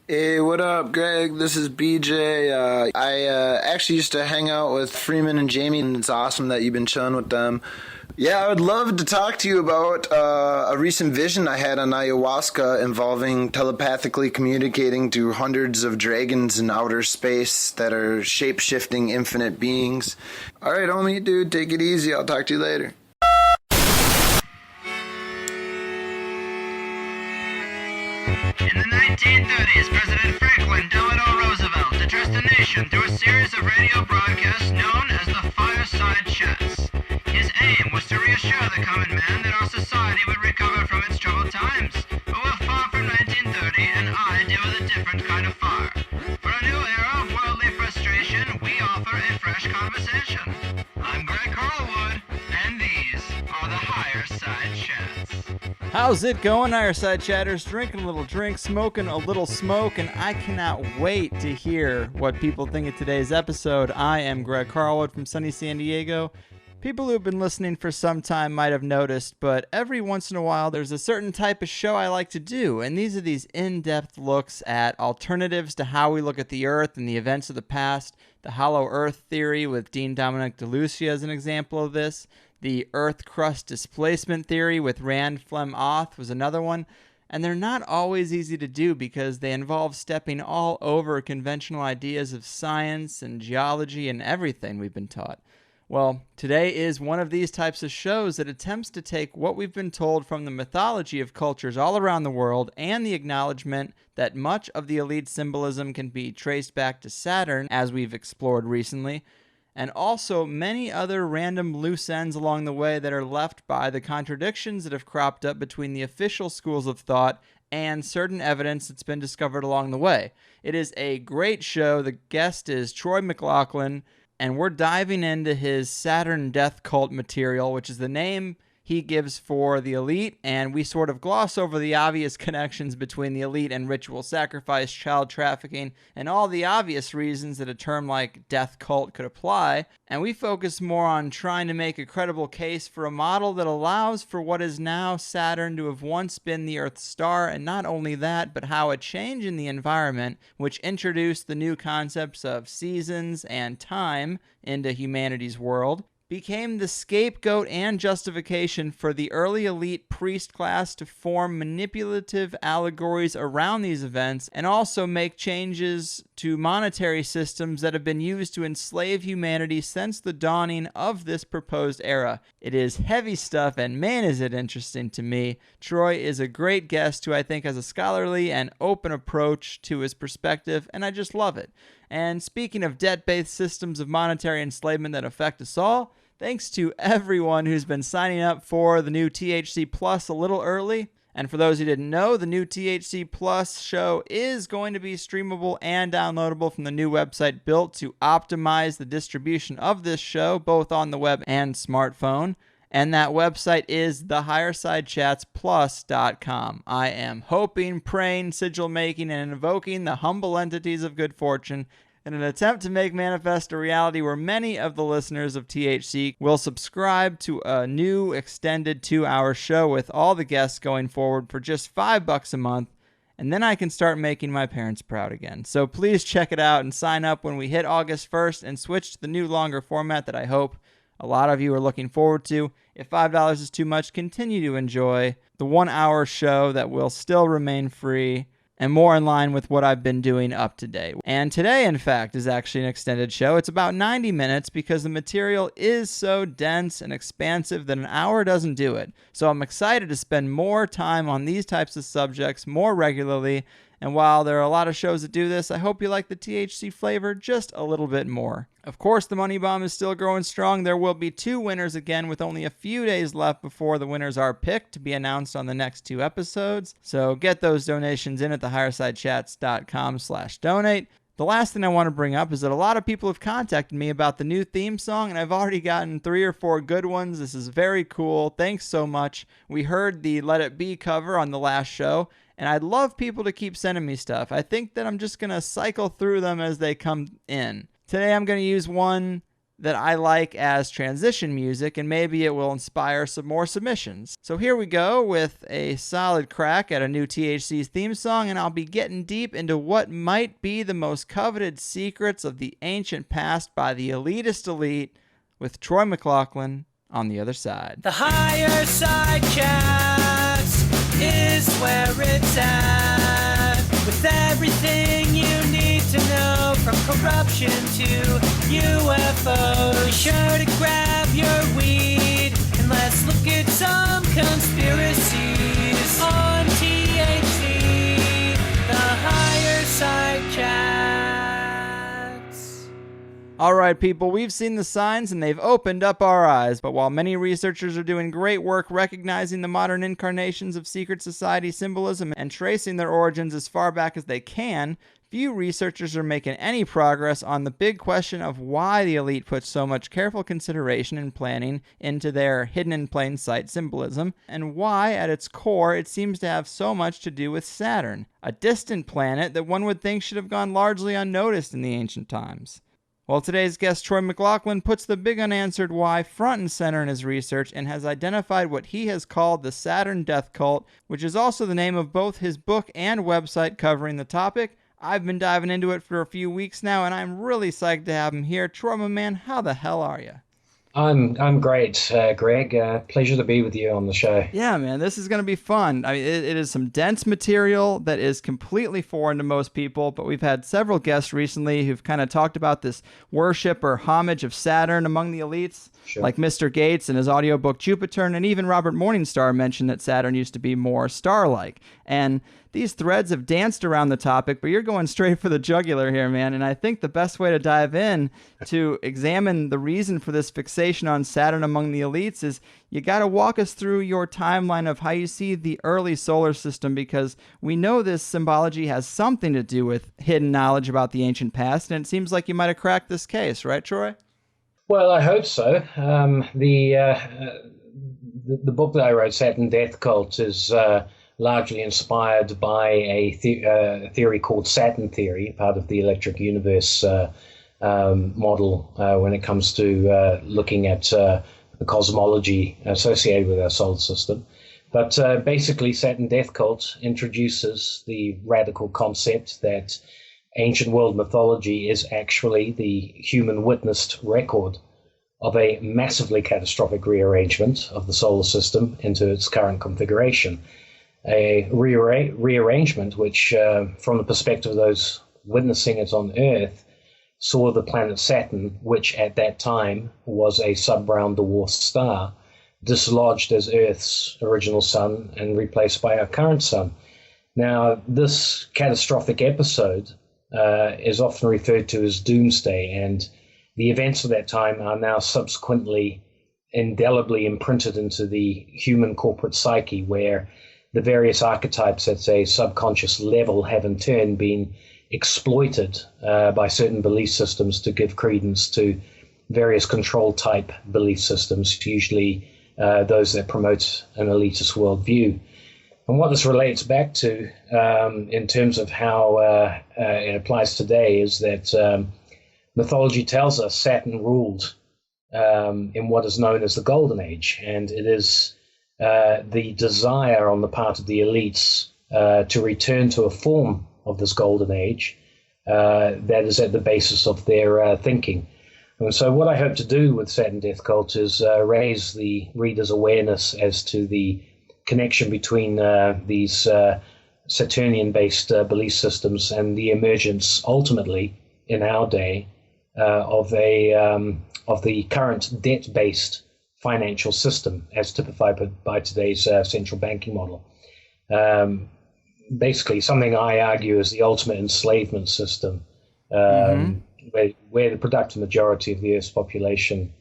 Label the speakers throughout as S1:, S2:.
S1: Hey, what up, Greg? This is BJ. I actually used to hang out with Freeman and Jamie, and it's awesome that you've been chilling with them. Yeah, I would love to talk to you about a recent vision I had on ayahuasca involving telepathically communicating to hundreds of dragons in outer space that are shape-shifting infinite beings. All right, homie, dude, take it easy. I'll talk to you later.
S2: In the 1930s, President Franklin Delano Roosevelt addressed the nation through a series of radio broadcasts known as the Fireside Chats. His aim was to reassure the common man that our society would recover from its troubled times. But we're far from 1930, and I deal with a different kind of fire. For a new era of worldly frustration, we offer a fresh conversation. I'm Greg Carlwood, and these are the Higher Side Chats.
S3: How's it going, Ireside Chatters? Drinking a little drink, smoking a little smoke, and I cannot wait to hear what people think of today's episode. I am Greg Carlwood from sunny San Diego. People who have been listening for some time might have noticed, but every once in a while there's a certain type of show I like to do, and these are these in-depth looks at alternatives to how we look at the Earth and the events of the past. The Hollow Earth theory with Dean Dominic DeLucia is an example of this. The Earth crust displacement theory with Rand Flem Oth was another one. And they're not always easy to do because they involve stepping all over conventional ideas of science and geology and everything we've been taught. Well, today is one of these types of shows that attempts to take what we've been told from the mythology of cultures all around the world and the acknowledgement that much of the elite symbolism can be traced back to Saturn, as we've explored recently, and also many other random loose ends along the way that are left by the contradictions that have cropped up between the official schools of thought and certain evidence that's been discovered along the way. It is a great show. The guest is Troy McLachlan, and we're diving into his Saturn death cult material, which is the name he gives for the elite, and we sort of gloss over the obvious connections between the elite and ritual sacrifice, child trafficking, and all the obvious reasons that a term like death cult could apply, and we focus more on trying to make a credible case for a model that allows for what is now Saturn to have once been the Earth's star, and not only that, but how a change in the environment, which introduced the new concepts of seasons and time into humanity's world, became the scapegoat and justification for the early elite priest class to form manipulative allegories around these events and also make changes to monetary systems that have been used to enslave humanity since the dawning of this proposed era. It is heavy stuff, and man is it interesting to me. Troy is a great guest who I think has a scholarly and open approach to his perspective, and I just love it. And speaking of debt-based systems of monetary enslavement that affect us all, thanks to everyone who's been signing up for the new THC Plus a little early. And for those who didn't know, the new THC Plus show is going to be streamable and downloadable from the new website built to optimize the distribution of this show, both on the web and smartphone. And that website is thehighersidechatsplus.com. I am hoping, praying, sigil making, and invoking the humble entities of good fortune in an attempt to make manifest a reality where many of the listeners of THC will subscribe to a new extended 2-hour show with all the guests going forward for just $5 a month, and then I can start making my parents proud again. So please check it out and sign up when we hit August 1st and switch to the new longer format that I hope a lot of you are looking forward to. If $5 is too much, continue to enjoy the 1-hour show that will still remain free and more in line with what I've been doing up to date. And today, in fact, is actually an extended show. It's about 90 minutes because the material is so dense and expansive that an hour doesn't do it. So I'm excited to spend more time on these types of subjects more regularly. And while there are a lot of shows that do this, I hope you like the THC flavor just a little bit more. Of course, the Money Bomb is still growing strong. There will be 2 winners again with only a few days left before the winners are picked to be announced on the next 2 episodes. So get those donations in at thehighersidechats.com/donate. The last thing I want to bring up is that a lot of people have contacted me about the new theme song, and I've already gotten 3 or 4 good ones. This is very cool. Thanks so much. We heard the Let It Be cover on the last show, and I'd love people to keep sending me stuff. I think that I'm just going to cycle through them as they come in. Today I'm going to use one that I like as transition music, and maybe it will inspire some more submissions. So here we go with a solid crack at a new THC's theme song, and I'll be getting deep into what might be the most coveted secrets of the ancient past by the elitist elite with Troy McLachlan on the other side.
S4: The higher side chats is where it's at, with everything you need to know, from corruption to UFOs. Sure to grab your weed and let's look at some conspiracies on THC, the higher side chats.
S3: All right, people, we've seen the signs and they've opened up our eyes. But while many researchers are doing great work recognizing the modern incarnations of secret society symbolism and tracing their origins as far back as they can, few researchers are making any progress on the big question of why the elite put so much careful consideration and planning into their hidden in plain sight symbolism, and why, at its core, it seems to have so much to do with Saturn, a distant planet that one would think should have gone largely unnoticed in the ancient times. Well, today's guest, Troy McLachlan, puts the big unanswered why front and center in his research and has identified what he has called the Saturn death cult, which is also the name of both his book and website covering the topic. I've been diving into it for a few weeks now, and I'm really psyched to have him here. Troy, my man, how the hell are you?
S5: I'm great, Greg. Pleasure to be with you on the show.
S3: Yeah, man, this is going to be fun. I mean, it is some dense material that is completely foreign to most people, but we've had several guests recently who've kind of talked about this worship or homage of Saturn among the elites,
S5: Sure.
S3: like Mr. Gates in his audiobook Jupiter, and even Robert Morningstar mentioned that Saturn used to be more star-like. And these threads have danced around the topic, but you're going straight for the jugular here, man. And I think the best way to dive in to examine the reason for this fixation on Saturn among the elites is you got to walk us through your timeline of how you see the early solar system, because we know this symbology has something to do with hidden knowledge about the ancient past, and it seems like you might have cracked this case, right, Troy?
S5: Well, I hope so. The book that I wrote, Saturn Death Cult, is largely inspired by a theory called Saturn theory, part of the electric universe model when it comes to looking at the cosmology associated with our solar system. But basically, Saturn Death Cult introduces the radical concept that ancient world mythology is actually the human witnessed record of a massively catastrophic rearrangement of the solar system into its current configuration. A rearrangement which, from the perspective of those witnessing it on Earth, saw the planet Saturn, which at that time was a Subround dwarf star, dislodged as Earth's original sun and replaced by our current sun. Now, this catastrophic episode is often referred to as Doomsday, and the events of that time are now subsequently indelibly imprinted into the human corporate psyche, where the various archetypes at a subconscious level have in turn been exploited by certain belief systems to give credence to various control type belief systems, usually those that promote an elitist worldview. And what this relates back to in terms of how it applies today is that mythology tells us Saturn ruled in what is known as the Golden Age, and it is the desire on the part of the elites to return to a form of this Golden Age that is at the basis of their thinking. And so what I hope to do with Saturn Death Cult is raise the reader's awareness as to the connection between these Saturnian-based belief systems and the emergence, ultimately, in our day, of the current debt-based financial system, as typified by today's central banking model. Basically, something I argue is the ultimate enslavement system, where the productive majority of the Earth's population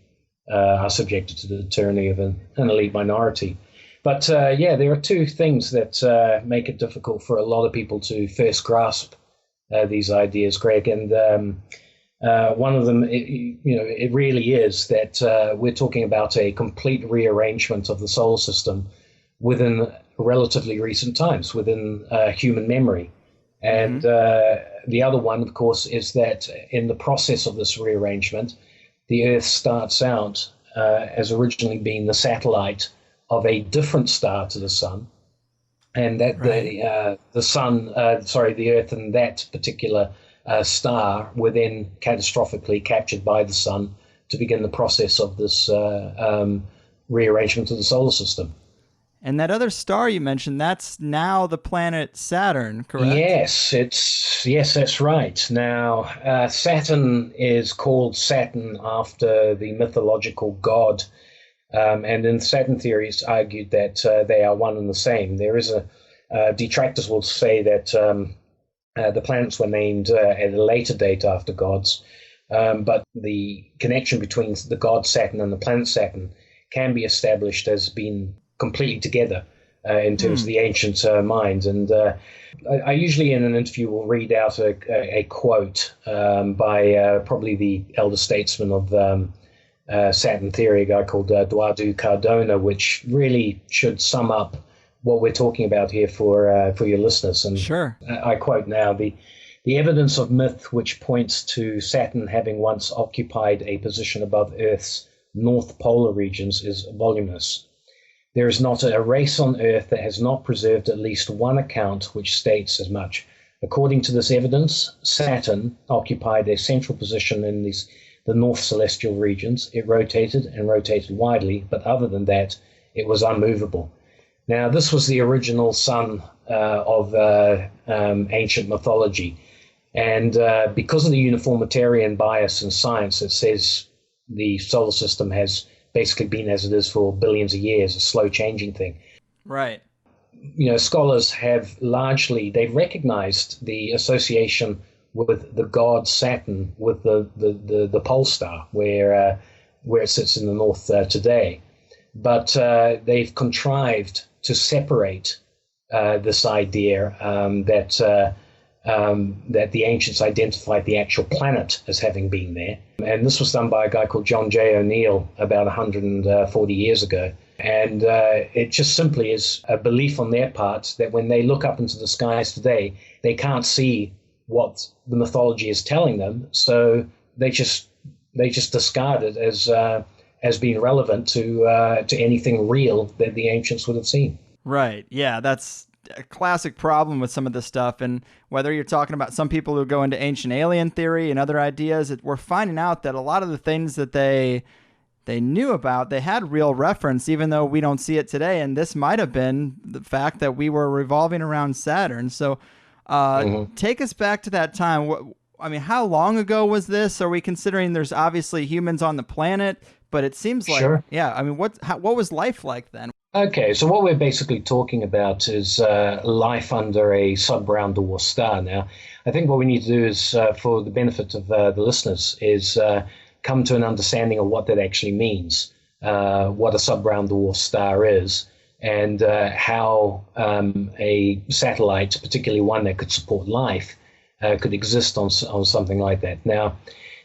S5: are subjected to the tyranny of an elite minority. But there are two things that make it difficult for a lot of people to first grasp these ideas, Greg. And one of them, it really is that we're talking about a complete rearrangement of the solar system within relatively recent times, within human memory. And the other one, of course, is that in the process of this rearrangement, the Earth starts out as originally being the satellite of a different star to the sun, and that the Earth and that particular star were then catastrophically captured by the sun to begin the process of this rearrangement of the solar system.
S3: And that other star you mentioned, that's now the planet Saturn, correct?
S5: Yes, that's right. Now, Saturn is called Saturn after the mythological god, and in Saturn theory, it's argued that they are one and the same. There is detractors will say that the planets were named at a later date after gods, but the connection between the god Saturn and the planet Saturn can be established as being completely together in terms of the ancient minds. And I usually in an interview will read out a quote by probably the elder statesman of Saturn theory, a guy called Eduardo Cardona, which really should sum up what we're talking about here for your listeners. And
S3: sure.
S5: I quote now, the evidence of myth which points to Saturn having once occupied a position above Earth's north polar regions is voluminous. There is not a race on Earth that has not preserved at least one account which states as much. According to this evidence, Saturn occupied a central position in the north celestial regions. It rotated and rotated widely, but other than that, it was unmovable. Now, this was the original sun of ancient mythology. And because of the uniformitarian bias in science that says the solar system has basically been as it is for billions of years, a slow changing thing.
S3: Right.
S5: You know, scholars have they've recognized the association with the god Saturn with the pole star where it sits in the north today. But they've contrived to separate this idea that the ancients identified the actual planet as having been there. And this was done by a guy called John J. O'Neill about 140 years ago. And it just simply is a belief on their part that when they look up into the skies today, they can't see what the mythology is telling them. So they just discard it as being relevant to anything real that the ancients would have seen.
S3: Right. Yeah, that's a classic problem with some of this stuff. And whether you're talking about some people who go into ancient alien theory and other ideas, we're finding out that a lot of the things that they knew about, they had real reference, even though we don't see it today. And this might have been the fact that we were revolving around Saturn. So take us back to that time. I mean, how long ago was this? Are we considering there's obviously humans on the planet, but it seems like,
S5: sure.
S3: Yeah, I mean, what was life like then?
S5: Okay, so what we're basically talking about is life under a Subround dwarf star. Now, I think what we need to do is, for the benefit of the listeners, is come to an understanding of what that actually means, what a Subround dwarf star is, and how a satellite, particularly one that could support life, could exist on something like that. Now,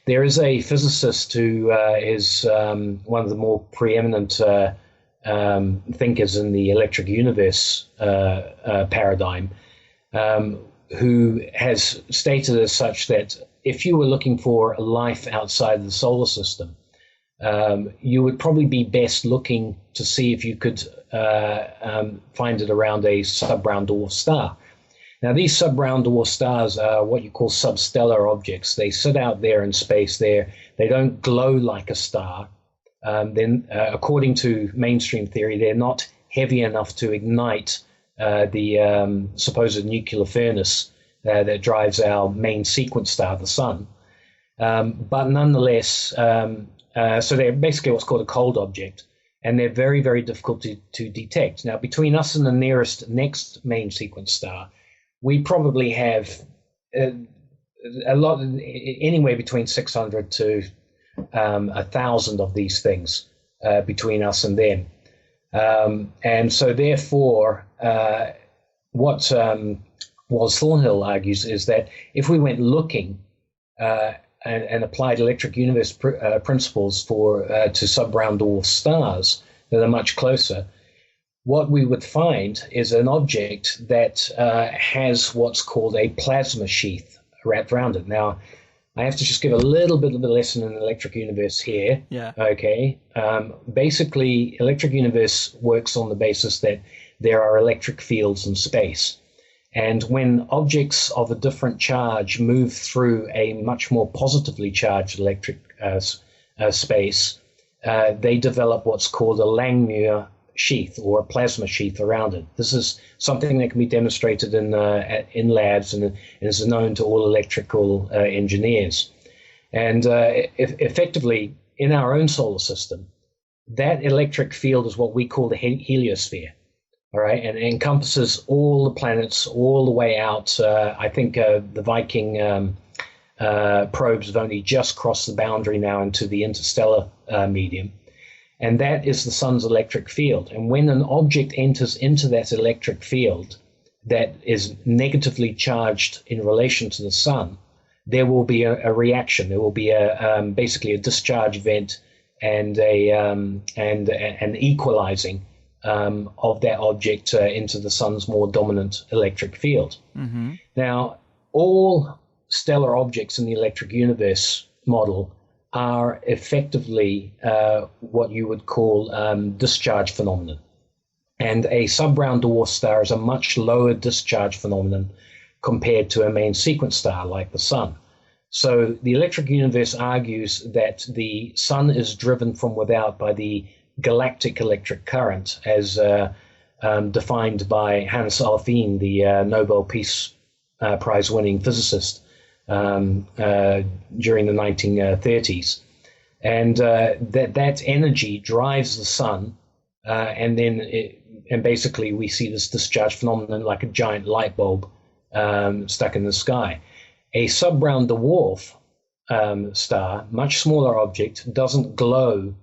S5: there is a physicist who is one of the more preeminent thinkers in the electric universe paradigm, who has stated as such that if you were looking for life outside the solar system, you would probably be best looking to see if you could find it around a Subround dwarf star. Now, these Subround dwarf stars are what you call substellar objects. They sit out there in space. They don't glow like a star. Then, according to mainstream theory, they're not heavy enough to ignite the supposed nuclear furnace that drives our main sequence star, the sun. But nonetheless, so they're basically what's called a cold object, and they're very, very difficult to detect. Now, between us and the next main sequence star, we probably have a lot, anywhere between 600 to 1,000 of these things between us and them. And so therefore, what Wallace Thornhill argues is that if we went looking and applied electric universe principles to Subround dwarf stars that are much closer, what we would find is an object that has what's called a plasma sheath wrapped around it. Now, I have to just give a little bit of a lesson in the electric universe here.
S3: Yeah.
S5: Okay. Basically, electric universe works on the basis that there are electric fields in space. And when objects of a different charge move through a much more positively charged electric space, they develop what's called a Langmuir sheath or a plasma sheath around it. This is something that can be demonstrated in labs and is known to all electrical engineers. And effectively, in our own solar system, that electric field is what we call the heliosphere. All right, and it encompasses all the planets all the way out. I think the Viking probes have only just crossed the boundary now into the interstellar medium. And that is the sun's electric field. And when an object enters into that electric field that is negatively charged in relation to the sun, there will be a reaction. There will be basically a discharge event and an equalizing of that object into the sun's more dominant electric field. Mm-hmm. Now, all stellar objects in the electric universe model are effectively what you would call discharge phenomenon. And a Subround dwarf star is a much lower discharge phenomenon compared to a main sequence star like the sun. So the electric universe argues that the sun is driven from without by the galactic electric current as defined by Hannes Alfvén, the Nobel Peace Prize winning physicist during the 1930s. And that energy drives the sun, and then basically we see this discharge phenomenon like a giant light bulb stuck in the sky. A Subround dwarf star, much smaller object, doesn't glow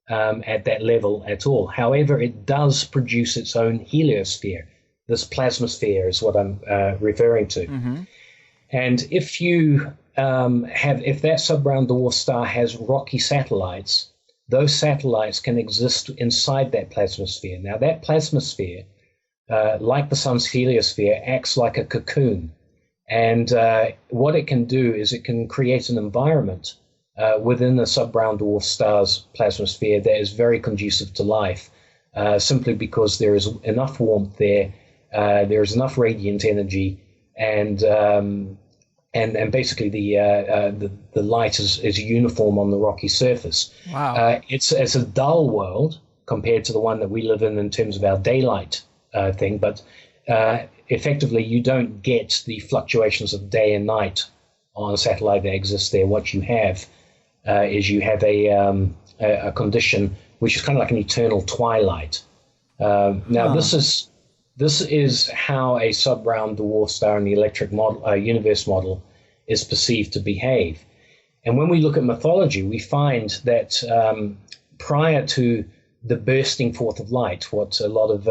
S5: at that level at all. However, it does produce its own heliosphere. This plasmasphere is what I'm referring to. Mm-hmm. And if you if that Subround dwarf star has rocky satellites, those satellites can exist inside that plasmasphere. Now, that plasmasphere, like the sun's heliosphere, acts like a cocoon. And what it can do is it can create an environment within the Subround dwarf star's plasmasphere that is very conducive to life, simply because there is enough warmth there, there is enough radiant energy, and basically the light is uniform on the rocky surface.
S3: Wow.
S5: It's a dull world compared to the one that we live in terms of our daylight thing, but effectively you don't get the fluctuations of day and night on a satellite that exists there. What you have is you have a condition which is kind of like an eternal twilight. Now, this is how a Subround dwarf star in the electric universe model is perceived to behave. And when we look at mythology, we find that prior to the bursting forth of light, what a lot of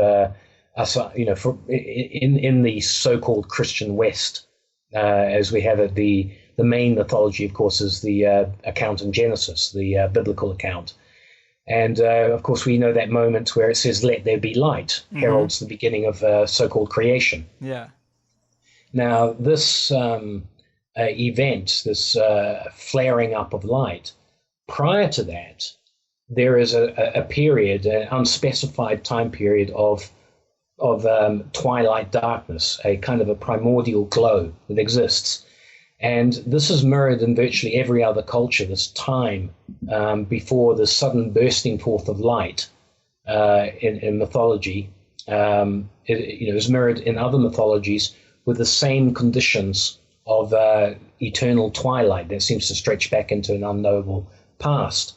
S5: us, in the so-called Christian West, as we have it, the main mythology, of course, is the account in Genesis, the biblical account. And, of course, we know that moment where it says, "Let there be light," mm-hmm. heralds the beginning of so-called creation.
S3: Yeah. Now,
S5: this event, this flaring up of light, prior to that, there is a period, an unspecified time period of twilight darkness, a kind of a primordial glow that exists. And this is mirrored in virtually every other culture, this time before the sudden bursting forth of light in mythology. It is mirrored in other mythologies with the same conditions of eternal twilight that seems to stretch back into an unknowable past.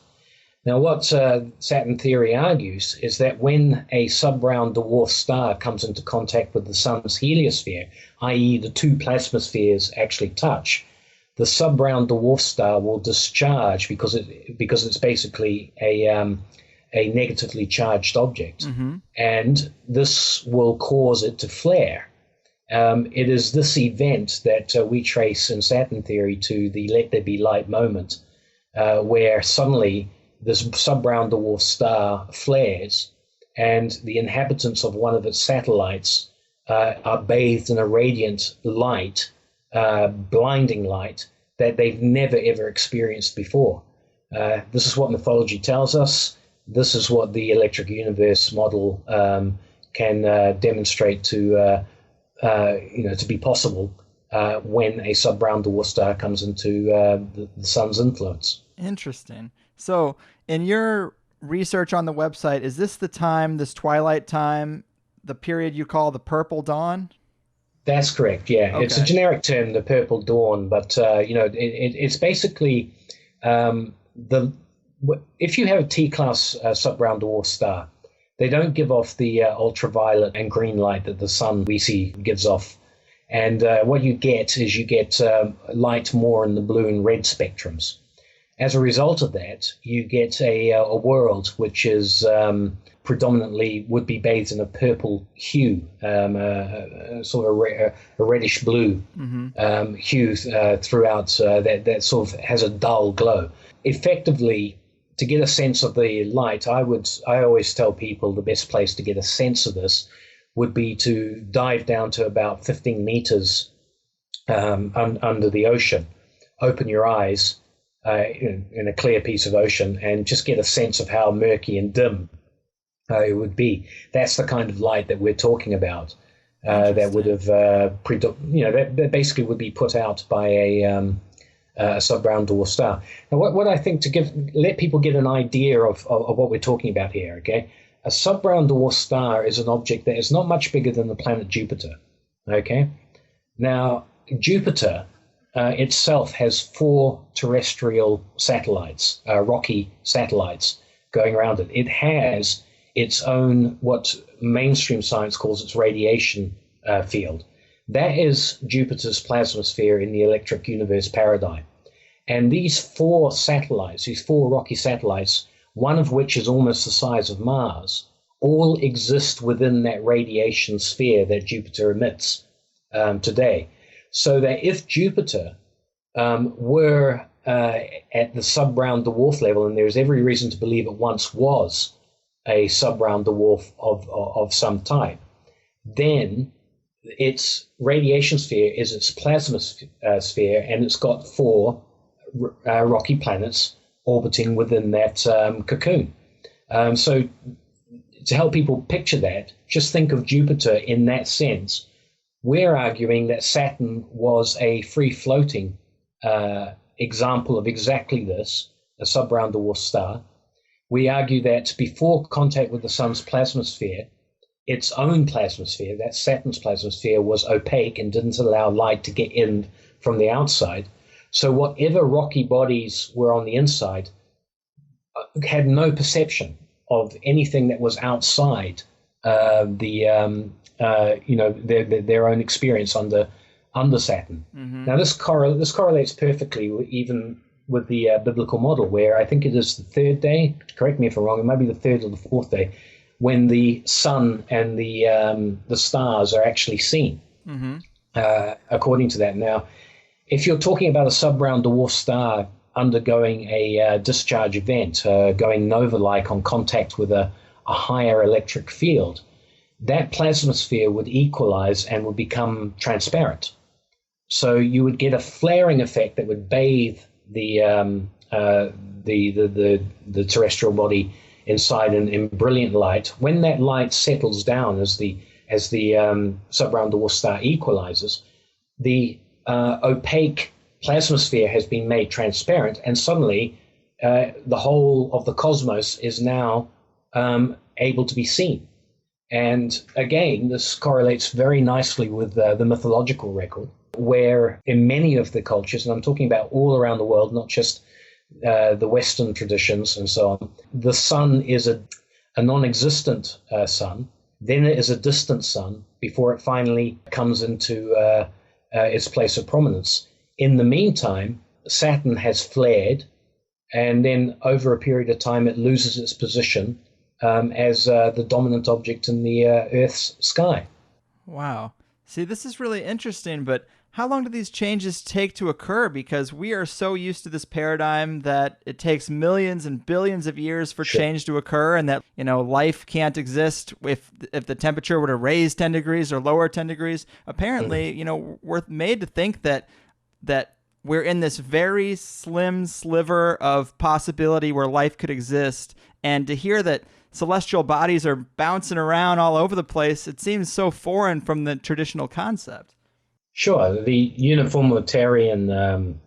S5: Now, what Saturn theory argues is that when a Subround dwarf star comes into contact with the sun's heliosphere, i.e. the two plasmaspheres actually touch, the Subround dwarf star will discharge because it's basically a negatively charged object, mm-hmm. and this will cause it to flare. It is this event that we trace in Saturn theory to the let there be light moment, where suddenly this Subround dwarf star flares, and the inhabitants of one of its satellites are bathed in a radiant light, blinding light, that they've never ever experienced before. This is what mythology tells us. This is what the electric universe model can demonstrate to be possible when a Subround dwarf star comes into the sun's influence.
S3: Interesting. So, in your research on the website, is this the time, this twilight time, the period you call the purple dawn?
S5: That's correct. Yeah,
S3: Okay.
S5: It's a generic term, the purple dawn, but it's basically if you have a T-class Subround dwarf star, they don't give off the ultraviolet and green light that the sun we see gives off. And what you get is light more in the blue and red spectrums. As a result of that, you get a world which is predominantly would be bathed in a purple hue, sort of a reddish blue hue throughout that sort of has a dull glow. Effectively, to get a sense of the light, I always tell people the best place to get a sense of this would be to dive down to about 15 meters under the ocean, open your eyes in a clear piece of ocean, and just get a sense of how murky and dim it would be. That's the kind of light that we're talking about. That would have, that basically would be put out by a Subround dwarf star. Now, what I think let people get an idea of what we're talking about here. Okay, a Subround dwarf star is an object that is not much bigger than the planet Jupiter. Okay, now Jupiter itself has 4 terrestrial satellites, rocky satellites going around it. It has its own, what mainstream science calls its radiation field. That is Jupiter's plasmasphere in the electric universe paradigm. And these 4 satellites, these 4 rocky satellites, one of which is almost the size of Mars, all exist within that radiation sphere that Jupiter emits today. So that if Jupiter were at the Subround dwarf level, and there's every reason to believe it once was a Subround dwarf of some type, then its radiation sphere is its plasma sphere, and it's got 4 rocky planets orbiting within that cocoon. So to help people picture that, just think of Jupiter in that sense. We're arguing that Saturn was a free-floating example of exactly this, a Subround dwarf star. We argue that before contact with the sun's plasmasphere, its own plasmasphere, that Saturn's plasmasphere, was opaque and didn't allow light to get in from the outside. So whatever rocky bodies were on the inside had no perception of anything that was outside their own experience under Saturn. Mm-hmm. Now this correlates perfectly even with the biblical model, where I think it is the 3rd day. Correct me if I'm wrong. It might be the 3rd or the 4th day, when the sun and the stars are actually seen. Mm-hmm. According to that. Now, if you're talking about a Subround dwarf star undergoing a discharge event, going nova-like on contact with a higher electric field, that plasmasphere would equalize and would become transparent. So you would get a flaring effect that would bathe the terrestrial body inside in brilliant light. When that light settles down as the Subround dwarf star equalizes, the opaque plasmasphere has been made transparent, and suddenly the whole of the cosmos is now able to be seen. And again, this correlates very nicely with the mythological record, where in many of the cultures, and I'm talking about all around the world, not just the Western traditions and so on, the sun is a non-existent sun, then it is a distant sun before it finally comes into its place of prominence. In the meantime, Saturn has flared, and then over a period of time it loses its position as the dominant object in the Earth's sky.
S3: Wow. See, this is really interesting, but how long do these changes take to occur? Because we are so used to this paradigm that it takes millions and billions of years for change to occur, and that, life can't exist if the temperature were to raise 10 degrees or lower 10 degrees. Apparently, we're made to think that we're in this very slim sliver of possibility where life could exist. And to hear that celestial bodies are bouncing around all over the place, it seems so foreign from the traditional concept.
S5: Sure. The uniformitarian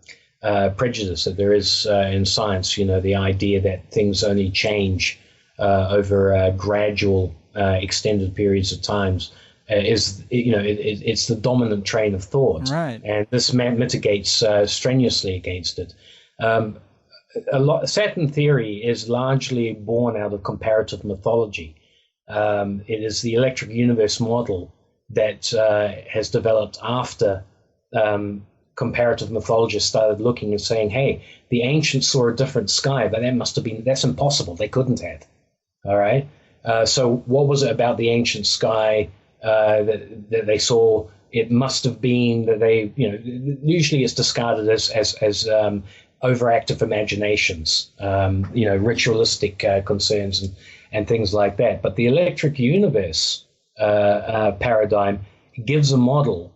S5: prejudice that there is in science, the idea that things only change over gradual, extended periods of times, it's the dominant train of thought,
S3: right?
S5: And this mitigates strenuously against it. Saturn theory is largely born out of comparative mythology. It is the electric universe model that has developed after comparative mythologists started looking and saying, hey, the ancients saw a different sky, but that's impossible. They couldn't have. All right. So what was it about the ancient sky that they saw? It must have been that they, usually it's discarded as overactive imaginations, ritualistic concerns and things like that. But the electric universe paradigm gives a model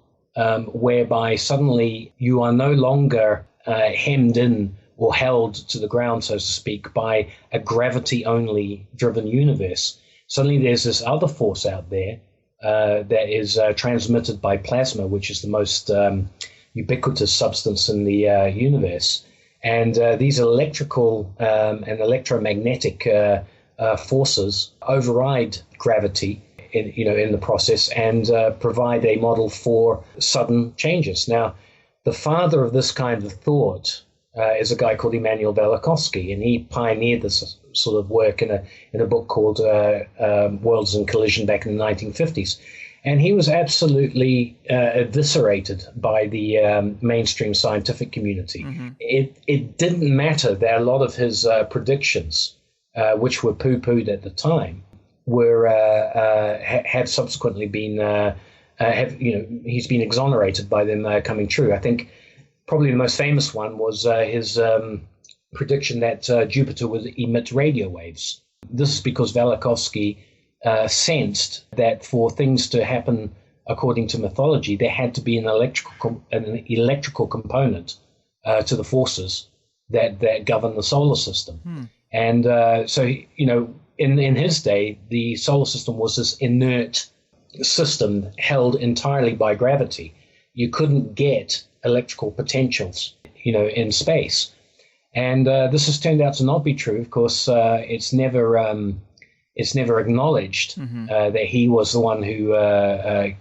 S5: whereby suddenly you are no longer hemmed in or held to the ground, so to speak, by a gravity-only driven universe. Suddenly there's this other force out there that is transmitted by plasma, which is the most ubiquitous substance in the universe. And these electrical and electromagnetic forces override gravity in the process and provide a model for sudden changes. Now, the father of this kind of thought is a guy called Immanuel Velikovsky, and he pioneered this sort of work in a book called Worlds in Collision back in the 1950s. And he was absolutely eviscerated by the mainstream scientific community. Mm-hmm. It didn't matter that a lot of his predictions, which were poo-pooed at the time, were have subsequently been he's been exonerated by them coming true. I think probably the most famous one was his prediction that Jupiter would emit radio waves. This is because Velikovsky sensed that for things to happen according to mythology, there had to be an electrical component to the forces that govern the solar system. And so, in his day, the solar system was this inert system held entirely by gravity. You couldn't get electrical potentials, in space. And this has turned out to not be true. Of course, it's never acknowledged that he was the one who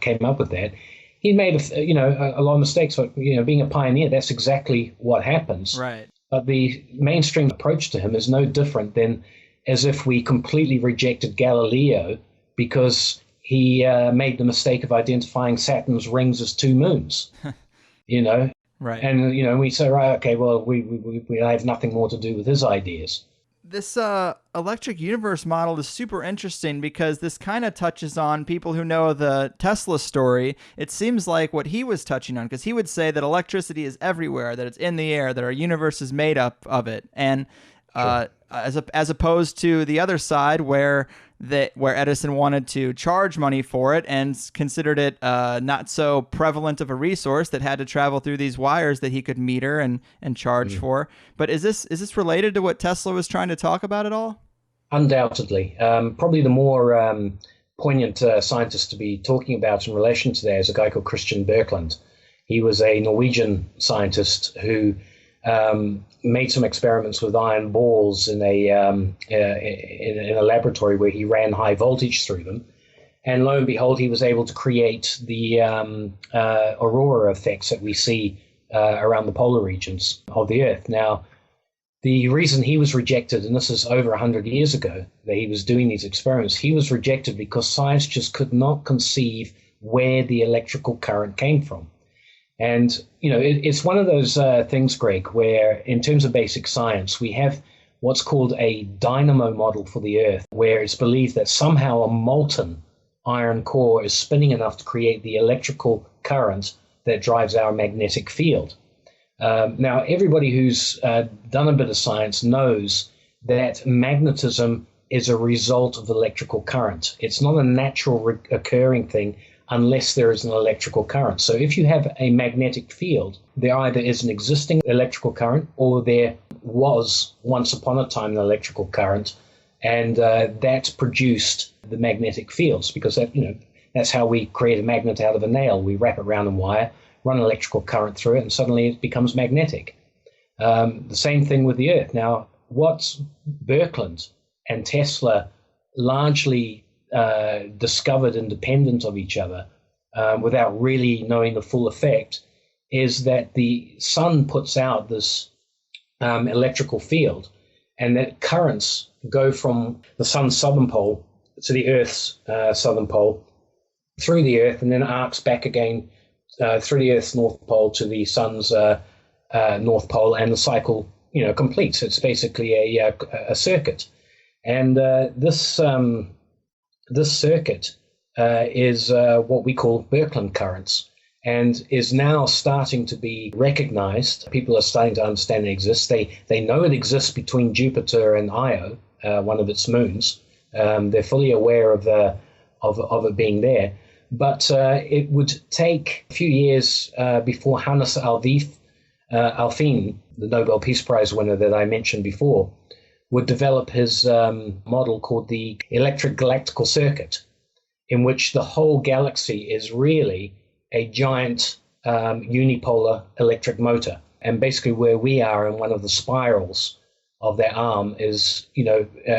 S5: came up with that. He made a lot of mistakes, but being a pioneer, that's exactly what happens.
S3: Right.
S5: But the mainstream approach to him is no different than as if we completely rejected Galileo because he made the mistake of identifying Saturn's rings as two moons.
S3: Right.
S5: And we say, right, okay, well, we have nothing more to do with his ideas.
S3: This electric universe model is super interesting because this kind of touches on people who know the Tesla story. It seems like what he was touching on, because he would say that electricity is everywhere, that it's in the air, that our universe is made up of it. And sure. As opposed to the other side where Edison wanted to charge money for it and considered it not so prevalent of a resource that had to travel through these wires that he could meter and charge for. But is this related to what Tesla was trying to talk about at all?
S5: Undoubtedly. Probably the more poignant scientist to be talking about in relation to that is a guy called Kristian Birkeland. He was a Norwegian scientist who made some experiments with iron balls in a laboratory where he ran high voltage through them, and lo and behold, he was able to create the aurora effects that we see around the polar regions of the Earth. Now, the reason he was rejected, and this is over 100 years ago that he was doing these experiments, he was rejected because science just could not conceive where the electrical current came from. And, it's one of those things, Greg, where in terms of basic science, we have what's called a dynamo model for the Earth, where it's believed that somehow a molten iron core is spinning enough to create the electrical current that drives our magnetic field. Now, everybody who's done a bit of science knows that magnetism is a result of electrical current. It's not a natural occurring thing unless there is an electrical current. So if you have a magnetic field, there either is an existing electrical current or there was once upon a time an electrical current, and that's produced the magnetic fields, because that's how we create a magnet out of a nail. We wrap it around a wire, run an electrical current through it, and suddenly it becomes magnetic. The same thing with the Earth. Now, what Birkeland and Tesla largely discovered independent of each other, without really knowing the full effect, is that the sun puts out this electrical field, and that currents go from the sun's southern pole to the Earth's southern pole, through the Earth, and then arcs back again through the Earth's north pole to the sun's north pole, and the cycle completes. It's basically a circuit, and this circuit is what we call Birkeland currents, and is now starting to be recognized. People are starting to understand it exists. They know it exists between Jupiter and Io, one of its moons. They're fully aware of it being there. But it would take a few years before Hannes Alfvén, the Nobel Peace Prize winner that I mentioned before, would develop his model called the electric galactical circuit, in which the whole galaxy is really a giant unipolar electric motor. And basically where we are in one of the spirals of that arm is,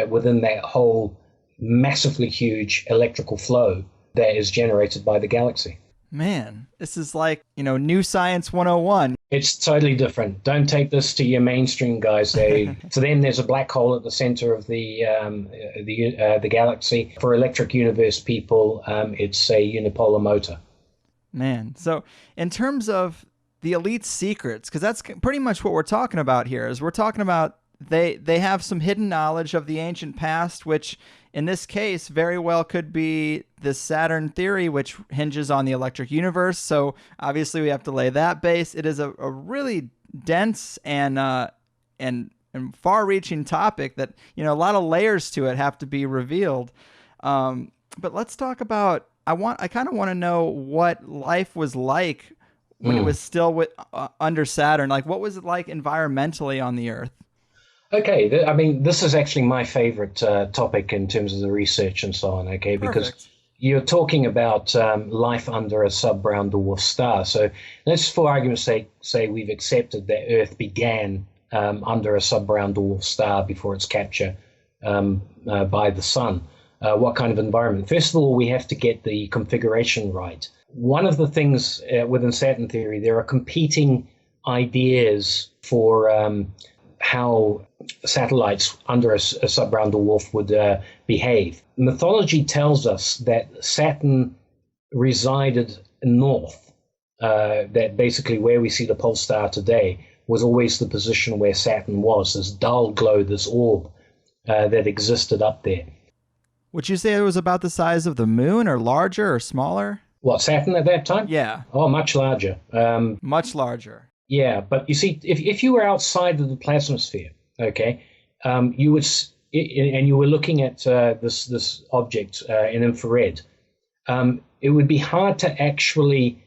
S5: within that whole massively huge electrical flow that is generated by the galaxy.
S3: Man, this is like, new science 101.
S5: It's totally different. Don't take this to your mainstream guys. To them, there's a black hole at the center of the galaxy. For electric universe people, it's a unipolar motor.
S3: Man, so in terms of the elite secrets, because that's pretty much what we're talking about here, is we're talking about they have some hidden knowledge of the ancient past, which in this case very well could be the Saturn theory, which hinges on the electric universe. So obviously we have to lay that base. It is a really dense and far-reaching topic that, a lot of layers to it have to be revealed. But let's talk about, I kind of want to know what life was like when it was still under Saturn. Like, what was it like environmentally on the Earth?
S5: Okay, this is actually my favorite topic in terms of the research and so on, okay, because
S3: Perfect.
S5: You're talking about life under a sub-brown dwarf star. So let's, for argument's sake, say we've accepted that Earth began under a sub-brown dwarf star before its capture by the sun. What kind of environment? First of all, we have to get the configuration right. One of the things within Saturn theory, there are competing ideas for how satellites under a sub-brown dwarf would behave. Mythology tells us that Saturn resided north, that basically where we see the pole star today was always the position where Saturn was, this dull glow, this orb that existed up there.
S3: Would you say it was about the size of the moon, or larger or smaller?
S5: What, Saturn at that time?
S3: Yeah.
S5: Oh, much larger.
S3: Much larger.
S5: Yeah, but you see, if you were outside of the plasmasphere, okay, you would, and you were looking at this object in infrared, it would be hard to actually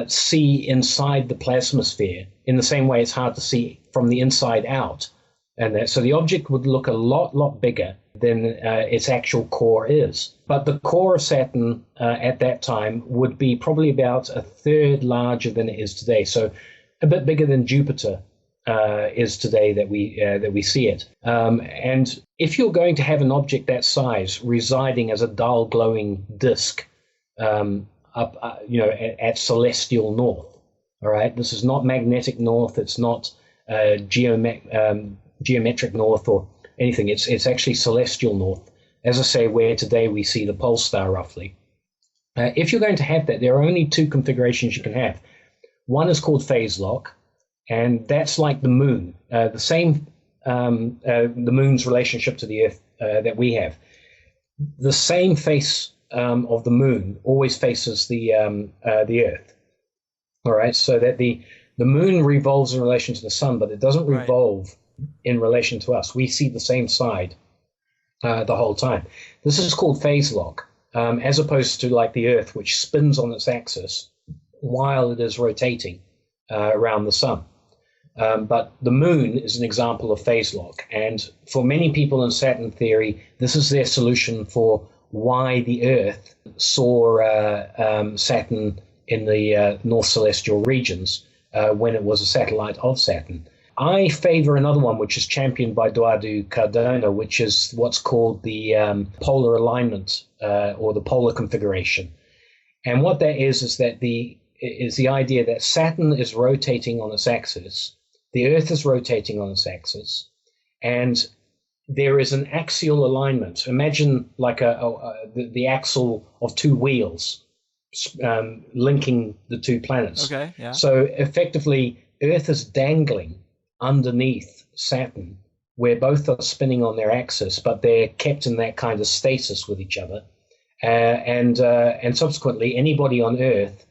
S5: see inside the plasmasphere in the same way it's hard to see from the inside out. And so the object would look a lot bigger than its actual core is. But the core of Saturn at that time would be probably about a third larger than it is today. So a bit bigger than Jupiter is today that we see it. And if you're going to have an object that size residing as a dull glowing disk at celestial north, all right, this is not magnetic north, it's not geometric north or anything. It's actually celestial north, as I say, where today we see the pole star roughly. If you're going to have that, there are only two configurations you can have. One is called phase lock, and that's like the moon, the same the moon's relationship to the Earth that we have. The same face of the moon always faces the Earth. All right, so that the moon revolves in relation to the sun, but it doesn't revolve in relation to us. We see the same side the whole time. This is called phase lock. as opposed to like the Earth, which spins on its axis while it is rotating around the sun. But the moon is an example of phase lock. And for many people in Saturn theory, this is their solution for why the Earth saw Saturn in the North Celestial regions when it was a satellite of Saturn. I favor another one, which is championed by Eduardo Cardona, which is what's called the polar alignment or the polar configuration. And what that is that the idea that Saturn is rotating on its axis, the Earth is rotating on its axis, and there is an axial alignment. Imagine like the axle of two wheels linking the two planets.
S3: Okay, yeah.
S5: So effectively, Earth is dangling underneath Saturn, where both are spinning on their axis, but they're kept in that kind of stasis with each other. And subsequently, anybody on Earth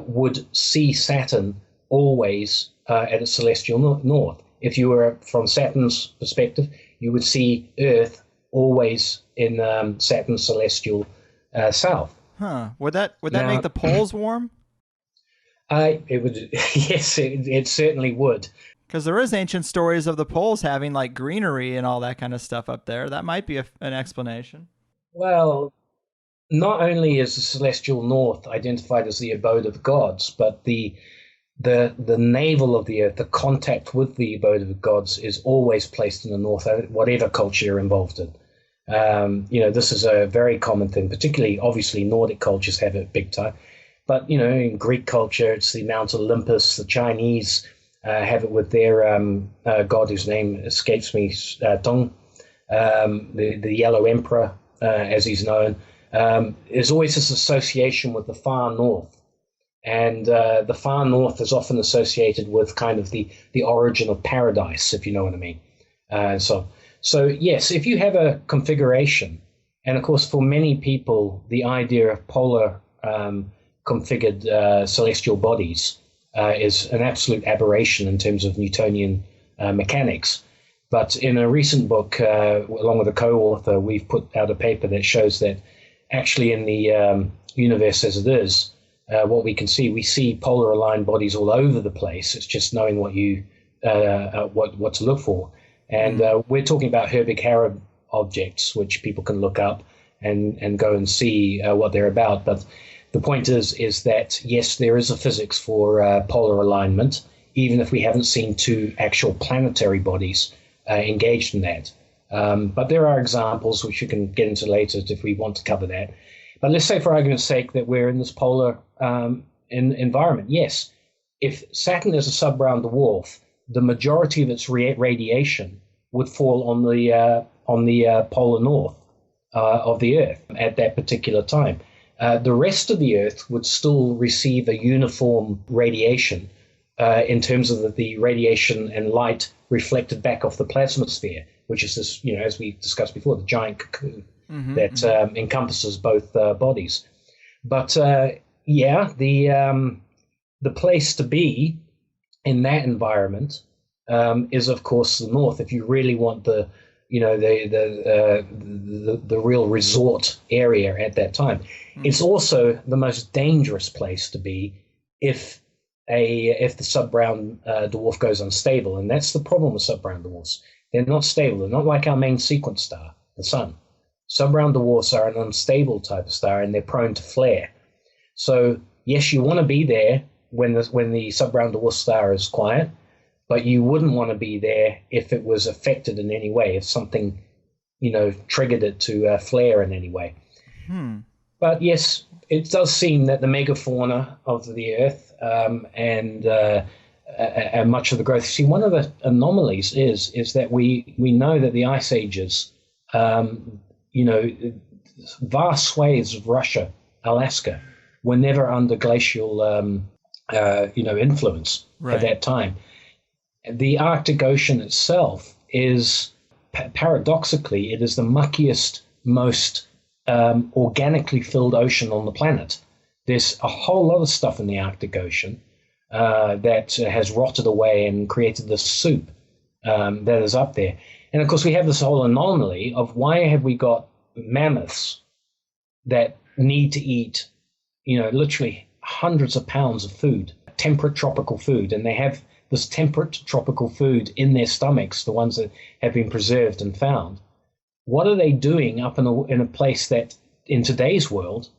S5: would see Saturn always at its celestial north. If you were from Saturn's perspective, you would see Earth always in Saturn's celestial south.
S3: Huh? Would that make the poles warm?
S5: It would. Yes, it certainly would.
S3: Because there is ancient stories of the poles having like greenery and all that kind of stuff up there. That might be an explanation.
S5: Well, not only is the celestial north identified as the abode of gods, but the navel of the Earth, the contact with the abode of the gods, is always placed in the north, whatever culture you're involved in. This is a very common thing, particularly, obviously, Nordic cultures have it big time. But, in Greek culture, it's the Mount Olympus. The Chinese have it with their god whose name escapes me, Tong, the Yellow Emperor, as he's known. There's always this association with the far north. And the far north is often associated with kind of the origin of paradise, if you know what I mean. So yes, if you have a configuration, and of course for many people, the idea of polar configured celestial bodies is an absolute aberration in terms of Newtonian mechanics. But in a recent book, along with a co-author, we've put out a paper that shows that actually in the universe as it is, what we see polar aligned bodies all over the place. It's just knowing what to look for. And we're talking about Herbig-Hara objects, which people can look up and go and see what they're about. But the point is that, yes, there is a physics for polar alignment, even if we haven't seen two actual planetary bodies engaged in that. But there are examples which you can get into later if we want to cover that. But let's say, for argument's sake, that we're in this polar environment. Yes, if Saturn is a Subround dwarf, the majority of its radiation would fall on the polar north of the Earth at that particular time. The rest of the Earth would still receive a uniform radiation in terms of the radiation and light reflected back off the plasmasphere, which is this, as we discussed before, the giant cocoon that encompasses both bodies. But the place to be in that environment is, of course, the north. If you really want the real resort area at that time, it's also the most dangerous place to be if the Subround dwarf goes unstable, and that's the problem with Subround dwarfs. They're not stable. They're not like our main sequence star, the Sun. Subround dwarfs are an unstable type of star, and they're prone to flare. So yes, you want to be there when the Subround dwarf star is quiet, but you wouldn't want to be there if it was affected in any way, if something, triggered it to flare in any way. But yes, it does seem that the megafauna of the Earth and much of the growth. See, one of the anomalies is that we know that the ice ages, vast swathes of Russia, Alaska, were never under glacial, influence at that time. The Arctic Ocean itself is, paradoxically, it is the muckiest, most organically filled ocean on the planet. There's a whole lot of stuff in the Arctic Ocean that has rotted away and created this soup that is up there. And of course, we have this whole anomaly of why have we got mammoths that need to eat, literally hundreds of pounds of food, temperate tropical food, and they have this temperate tropical food in their stomachs, the ones that have been preserved and found. What are they doing up in a place that in today's world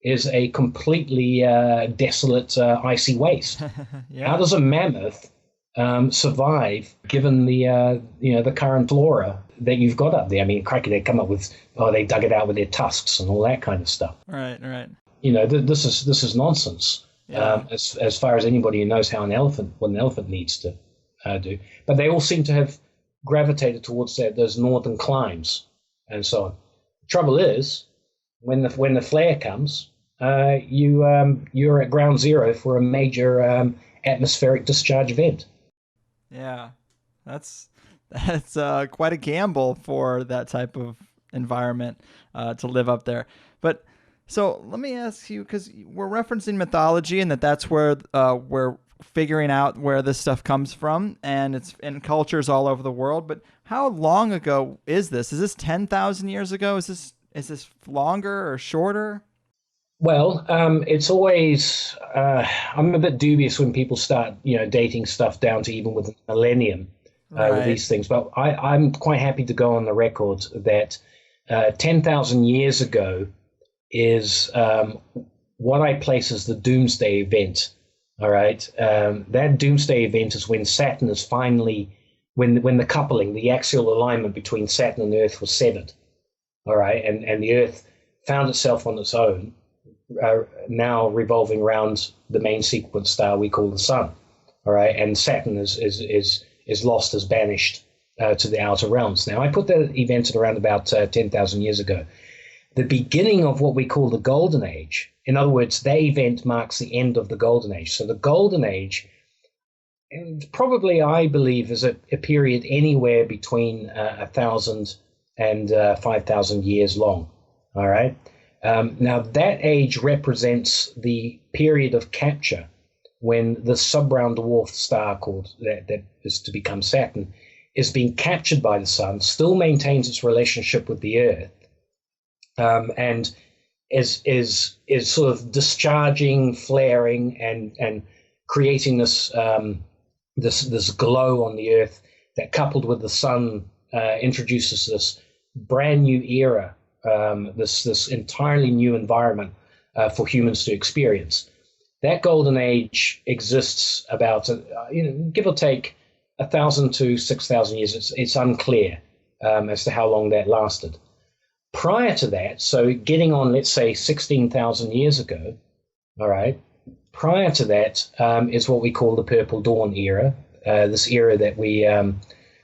S5: is a completely desolate, icy waste?
S3: Yeah.
S5: How does a mammoth survive given the current flora that you've got up there? I mean, cracky, they come up with, they dug it out with their tusks and all that kind of stuff.
S3: Right.
S5: This is nonsense.
S3: Yeah.
S5: As far as anybody who knows what an elephant needs to do. But they all seem to have gravitated towards those northern climes and so on. The trouble is, when the flare comes, you're at ground zero for a major atmospheric discharge event.
S3: Yeah, that's quite a gamble for that type of environment to live up there. But so let me ask you, because we're referencing mythology, and that's where we're figuring out where this stuff comes from, and it's in cultures all over the world. But how long ago is this? Is this 10,000 years ago? Is this longer or shorter?
S5: Well, it's always I'm a bit dubious when people start dating stuff down to even with a millennium with these things. But I'm quite happy to go on the record that 10,000 years ago is what I place as the Doomsday Event. All right, that Doomsday Event is when Saturn is finally, when the coupling, the axial alignment between Saturn and Earth was severed. All right, and the Earth found itself on its own, now revolving around the main sequence star we call the Sun. All right, and Saturn is lost, is banished to the outer realms. Now, I put that event at around about 10,000 years ago. The beginning of what we call the Golden Age. In other words, that event marks the end of the Golden Age. So the Golden Age, probably I believe, is a period anywhere between 1,000 and 5,000 years long. All right. Now that age represents the period of capture when the Subround dwarf star called that is to become Saturn is being captured by the Sun, still maintains its relationship with the Earth. And is sort of discharging, flaring, and creating this this glow on the Earth that, coupled with the Sun, introduces this brand new era, this entirely new environment for humans to experience. That golden age exists about give or take 1,000 to 6,000 years. It's unclear as to how long that lasted. Prior to that, so getting on, let's say, 16,000 years ago, all right, prior to that is what we call the Purple Dawn era, this era that we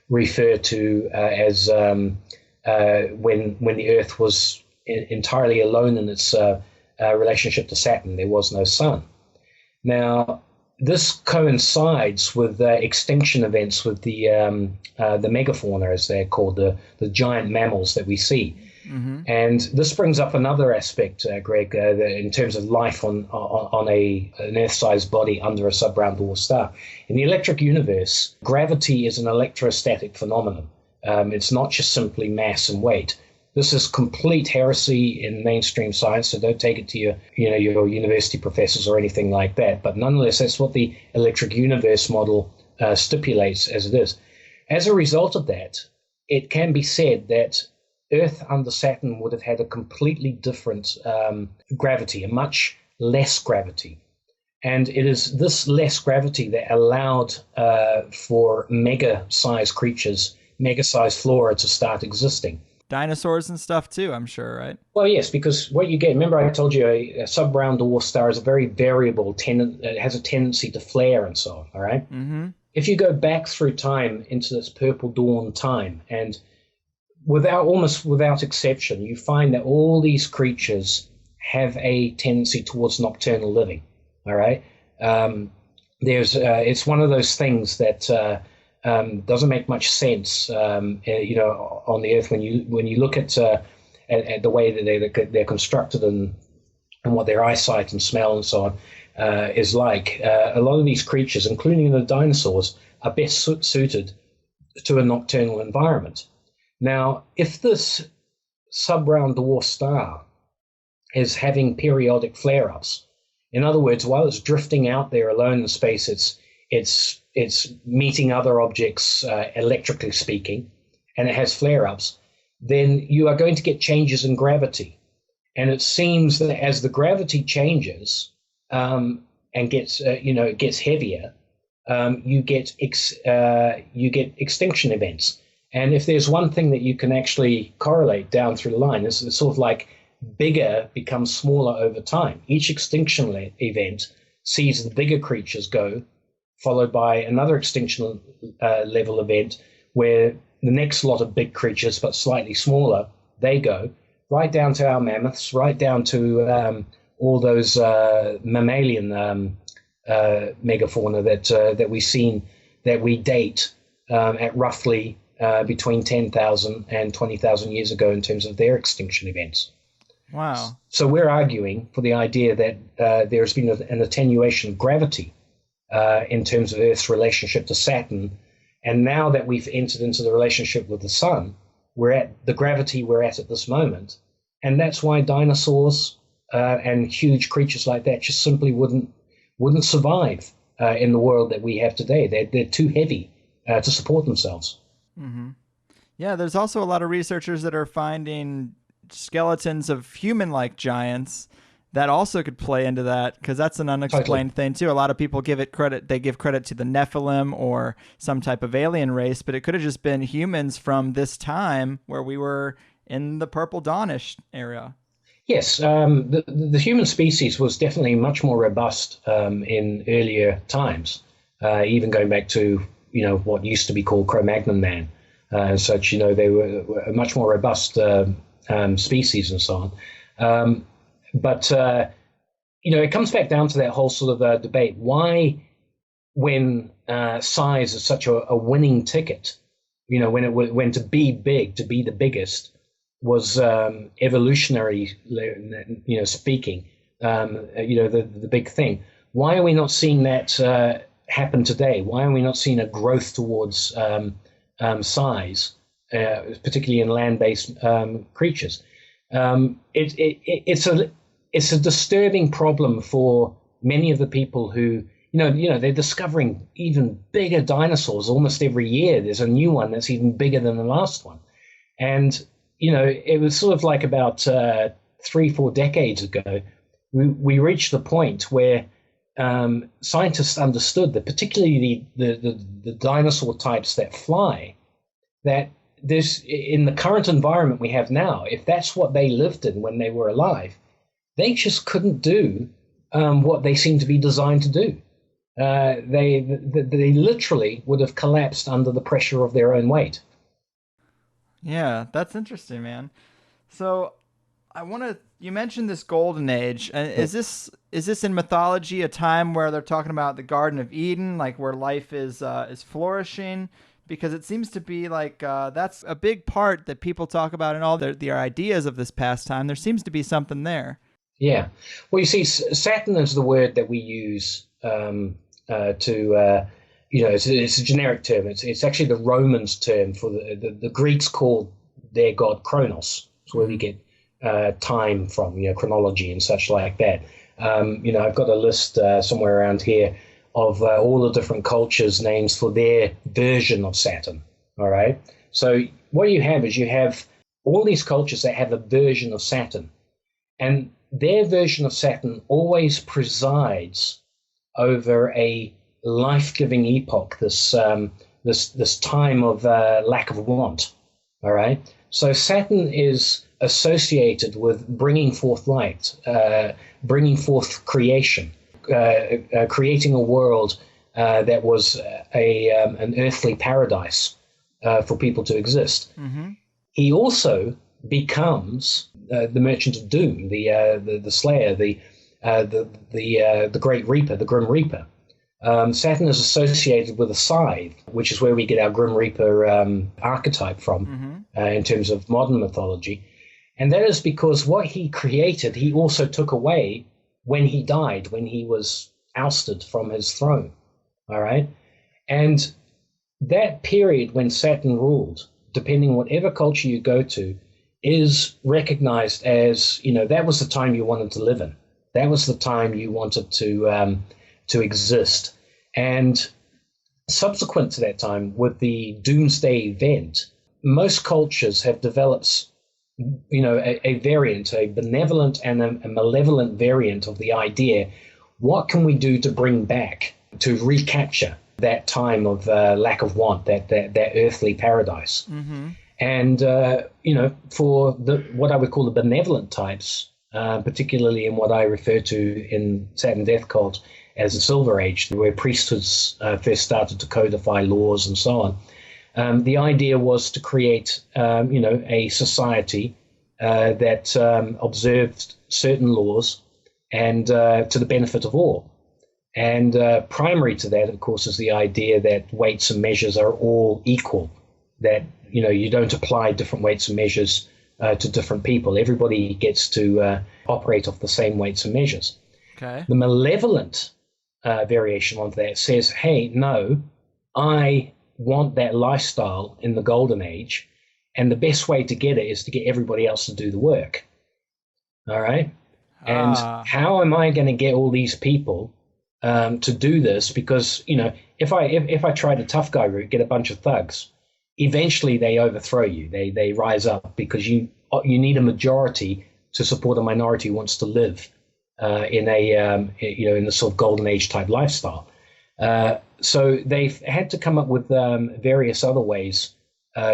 S5: refer to as when the Earth was entirely alone in its relationship to Saturn. There was no Sun. Now, this coincides with extinction events with the megafauna, as they're called, the giant mammals that we see. Mm-hmm. And this brings up another aspect, Greg, in terms of life on an Earth-sized body under a Subround dwarf star. In the electric universe, gravity is an electrostatic phenomenon. It's not just simply mass and weight. This is complete heresy in mainstream science, so don't take it to your university professors or anything like that. But nonetheless, that's what the electric universe model stipulates as it is. As a result of that, it can be said that Earth under Saturn would have had a completely different gravity, a much less gravity. And it is this less gravity that allowed for mega-sized creatures, mega-sized flora to start existing.
S3: Dinosaurs and stuff too, I'm sure, right?
S5: Well, yes, because what you get, remember I told you a Subround dwarf star is a very variable, it has a tendency to flare and so on, all right? Mm-hmm. If you go back through time into this Purple Dawn time, and almost without exception, you find that all these creatures have a tendency towards nocturnal living. All right, it's one of those things that doesn't make much sense. On the Earth when you look at the way that they're constructed and what their eyesight and smell and so on is like. A lot of these creatures, including the dinosaurs, are best suited to a nocturnal environment. Now, if this Subround dwarf star is having periodic flare-ups. In other words, while it's drifting out there alone in space, it's meeting other objects, electrically speaking, and it has flare-ups, then you are going to get changes in gravity. And it seems that as the gravity changes and gets, it gets heavier, you get extinction events. And if there's one thing that you can actually correlate down through the line, it's sort of like bigger becomes smaller over time. Each extinction event sees the bigger creatures go, followed by another extinction level event where the next lot of big creatures, but slightly smaller, they go, right down to our mammoths, right down to all those mammalian megafauna that we've seen, that we date at roughly between 10,000 and 20,000 years ago in terms of their extinction events.
S3: Wow.
S5: So we're arguing for the idea that there's been an attenuation of gravity in terms of Earth's relationship to Saturn. And now that we've entered into the relationship with the sun, we're at the gravity we're at this moment. And that's why dinosaurs and huge creatures like that just simply wouldn't survive in the world that we have today. They're too heavy to support themselves.
S3: Mm-hmm. Yeah, there's also a lot of researchers that are finding skeletons of human-like giants that also could play into that, because that's an unexplained thing too. A lot of people give credit to the Nephilim or some type of alien race, but it could have just been humans from this time where we were in the Purple Dawnish era.
S5: Yes, the human species was definitely much more robust in earlier times, even going back to what used to be called Cro-Magnon man and such. They were a much more robust species and so on. But it comes back down to that whole sort of debate. Why, when size is such a winning ticket, when to be big, to be the biggest, was evolutionary, speaking, the big thing. Why are we not seeing that happen today? Why are we not seeing a growth towards size, particularly in land-based creatures? It's a disturbing problem for many of the people who, they're discovering even bigger dinosaurs almost every year. There's a new one that's even bigger than the last one. And, it was sort of like about 3-4 decades ago, we reached the point where scientists understood that particularly the dinosaur types that fly, that this, in the current environment we have now, if that's what they lived in when they were alive, they just couldn't do what they seem to be designed to do. They literally would have collapsed under the pressure of their own weight.
S3: Yeah, that's interesting, man. So you mentioned this golden age. Is this in mythology a time where they're talking about the Garden of Eden, like where life is flourishing? Because it seems to be like that's a big part that people talk about in all their ideas of this past time. There seems to be something there. Yeah.
S5: Well, you see, Saturn is the word that we use it's a generic term. It's actually the Romans' term for the Greeks called their god Kronos. It's where we get time from, chronology and such like that. I've got a list somewhere around here of all the different cultures' names for their version of Saturn. All right. So what you have all these cultures that have a version of Saturn, and their version of Saturn always presides over a life-giving epoch, this time of lack of want. All right. So Saturn is associated with bringing forth light, bringing forth creation, creating a world that was an earthly paradise for people to exist. Mm-hmm. He also becomes the Merchant of Doom, the Slayer, the Great Reaper, the Grim Reaper. Saturn is associated with a scythe, which is where we get our Grim Reaper archetype from, in terms of modern mythology. And that is because what he created, he also took away when he died, when he was ousted from his throne. All right. And that period when Saturn ruled, depending on whatever culture you go to, is recognized as, that was the time you wanted to live in. That was the time you wanted to exist. And subsequent to that time, with the Doomsday Event, most cultures have developed, a variant, a benevolent and a malevolent variant of the idea. What can we do to bring back, to recapture that time of lack of want, that earthly paradise?
S3: Mm-hmm.
S5: And, for what I would call the benevolent types, particularly in what I refer to in Saturn Death Cult as the Silver Age, where priesthoods first started to codify laws and so on, the idea was to create, a society that observed certain laws and to the benefit of all. And primary to that, of course, is the idea that weights and measures are all equal, that you don't apply different weights and measures to different people. Everybody gets to operate off the same weights and measures.
S3: Okay.
S5: The malevolent variation of that says, hey, no, I want that lifestyle in the golden age, and the best way to get it is to get everybody else to do the work. All right? And how am I going to get all these people to do this? Because, if I try the tough guy route, get a bunch of thugs, eventually they overthrow you. They rise up because you need a majority to support a minority who wants to live in the sort of golden age type lifestyle. So they've had to come up with various other ways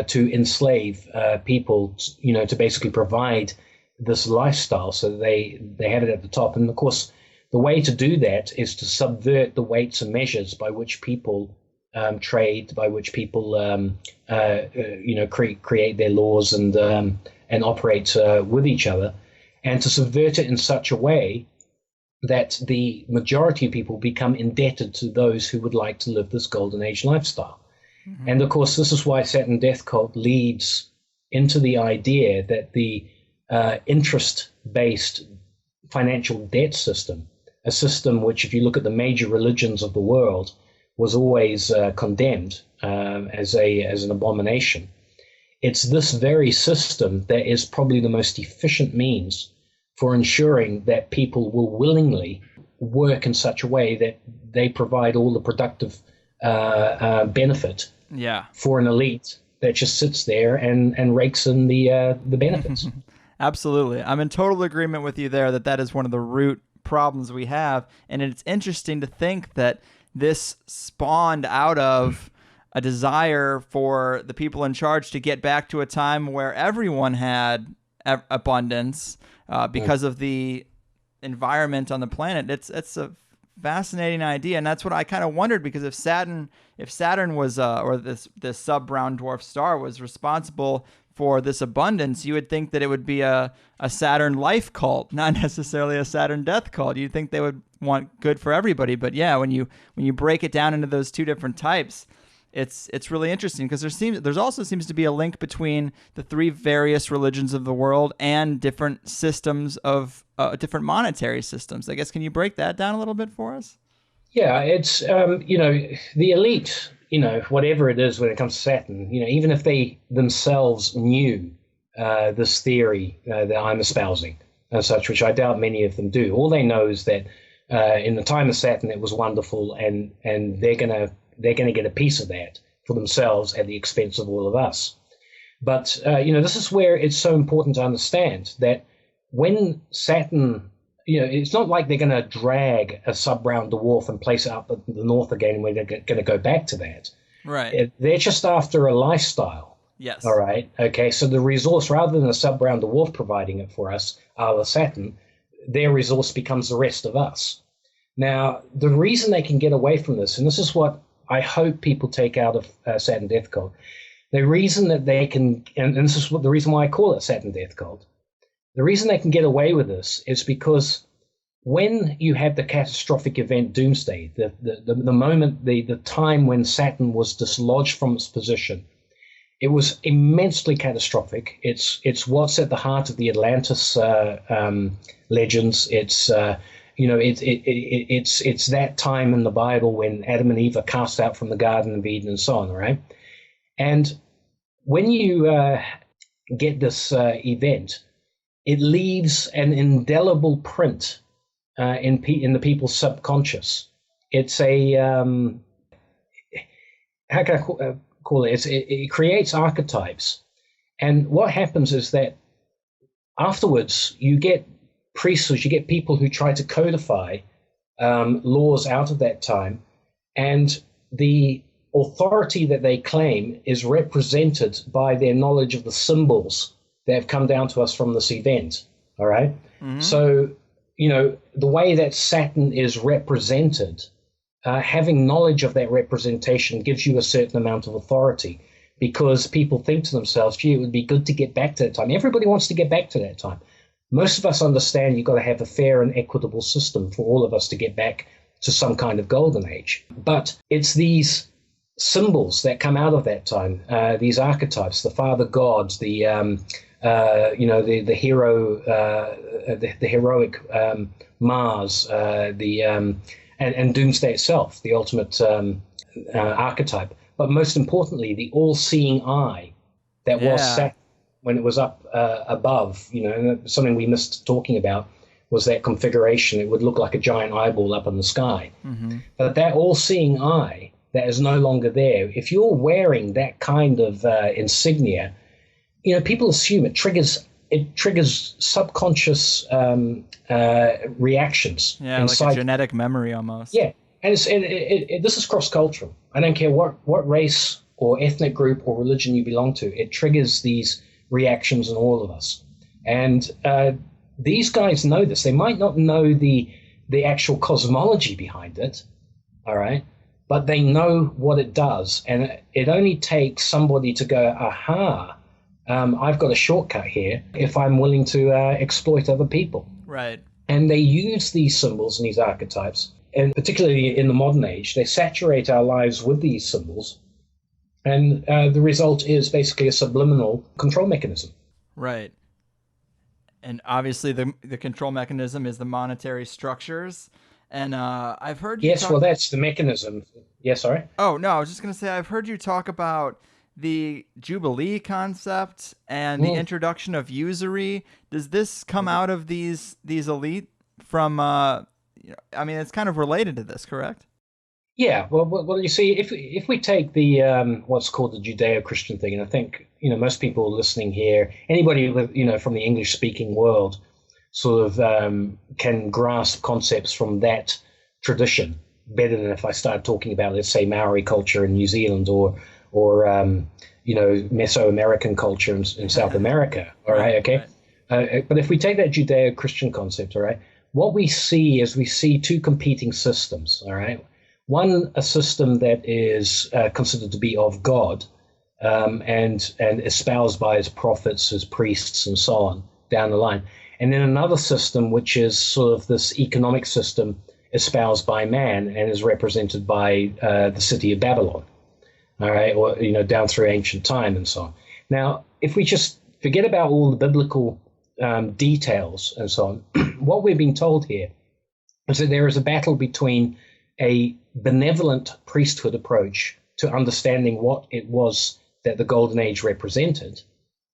S5: to enslave people, to basically provide this lifestyle so they have it at the top. And of course, the way to do that is to subvert the weights and measures by which people trade, by which people create their laws and operate with each other, and to subvert it in such a way that the majority of people become indebted to those who would like to live this golden age lifestyle. Mm-hmm. And of course, this is why Saturn Death Cult leads into the idea that the interest-based financial debt system, a system which, if you look at the major religions of the world, was always condemned as an abomination. It's this very system that is probably the most efficient means for ensuring that people will willingly work in such a way that they provide all the productive benefit for an elite that just sits there and rakes in the benefits.
S3: Absolutely. I'm in total agreement with you there that is one of the root problems we have. And it's interesting to think that this spawned out of a desire for the people in charge to get back to a time where everyone had abundance because of the environment on the planet. It's a fascinating idea, and that's what I kind of wondered, because if Saturn was or this sub-brown dwarf star was responsible for this abundance, you would think that it would be a Saturn life cult, not necessarily a Saturn death cult. You'd think they would want good for everybody. But yeah, when you break it down into those two different types, it's really interesting, because there's also seems to be a link between the three various religions of the world and different systems of different monetary systems. I guess, can you break that down a little bit for us? Yeah,
S5: it's the elite, whatever it is when it comes to Saturn, even if they themselves knew this theory that I'm espousing and such, which I doubt many of them do, all they know is that in the time of Saturn it was wonderful, and they're gonna get a piece of that for themselves at the expense of all of us. But this is where it's so important to understand that when Saturn, it's not like they're going to drag a sub-brown dwarf and place it up at the north again, and we're going to go back to that.
S3: Right.
S5: They're just after a lifestyle.
S3: Yes.
S5: All right. Okay. So the resource, rather than a sub-brown dwarf providing it for us, the Saturn, their resource becomes the rest of us. Now, the reason they can get away from this, and this is what I hope people take out of Saturn Death Cult, the reason that they can, and this is the reason why I call it Saturn Death Cult, the reason they can get away with this is because when you have the catastrophic event Doomsday, the moment, the time when Saturn was dislodged from its position, it was immensely catastrophic. It's what's at the heart of the Atlantis legends. It's it's that time in the Bible when Adam and Eve are cast out from the Garden of Eden and so on, right? And when you get this event, it leaves an indelible print in the people's subconscious. It's a how can I call it? It creates archetypes, and what happens is that afterwards you get priests, you get people who try to codify laws out of that time, and the authority that they claim is represented by their knowledge of the symbols that have come down to us from this event. All right. Mm-hmm. So, the way that Saturn is represented, having knowledge of that representation gives you a certain amount of authority, because people think to themselves, gee, it would be good to get back to that time. Everybody wants to get back to that time. Most of us understand you've got to have a fair and equitable system for all of us to get back to some kind of golden age. But it's these symbols that come out of that time, these archetypes, the father gods, the hero, the heroic Mars, and Doomsday itself, the ultimate archetype. But most importantly, the all-seeing eye that was Saturn when it was up above. Something we missed talking about was that configuration. It would look like a giant eyeball up in the sky. Mm-hmm. But that all-seeing eye that is no longer there, if you're wearing that kind of insignia, people assume it triggers subconscious reactions.
S3: Yeah, like a genetic memory almost.
S5: Yeah, and this is cross-cultural. I don't care what race or ethnic group or religion you belong to. It triggers these reactions in all of us. And these guys know this. They might not know the actual cosmology behind it, all right? But they know what it does. And it only takes somebody to go, aha, I've got a shortcut here if I'm willing to exploit other people.
S3: Right.
S5: And they use these symbols and these archetypes, and particularly in the modern age, they saturate our lives with these symbols. And the result is basically a subliminal control mechanism.
S3: Right. And obviously the control mechanism is the monetary structures. And I've heard you
S5: Yes, well, that's the mechanism. Yeah, sorry?
S3: Oh, no, I was just going to say, I've heard you talk about the Jubilee concept and the introduction of usury. Does this come out of these elite from, it's kind of related to this, correct?
S5: Yeah, well, you see, if we take the what's called the Judeo-Christian thing, and I think most people listening here, anybody from the English-speaking world, sort of can grasp concepts from that tradition better than if I start talking about, let's say, Maori culture in New Zealand or Mesoamerican culture in South America. All right, okay. Right. But if we take that Judeo-Christian concept, all right, what we see is two competing systems. All right. One, a system that is considered to be of God and espoused by his prophets, his priests, and so on down the line. And then another system, which is sort of this economic system espoused by man and is represented by the city of Babylon, all right, or down through ancient time and so on. Now, if we just forget about all the biblical details and so on, what we're being told here is that there is a battle between a benevolent priesthood approach to understanding what it was that the Golden Age represented,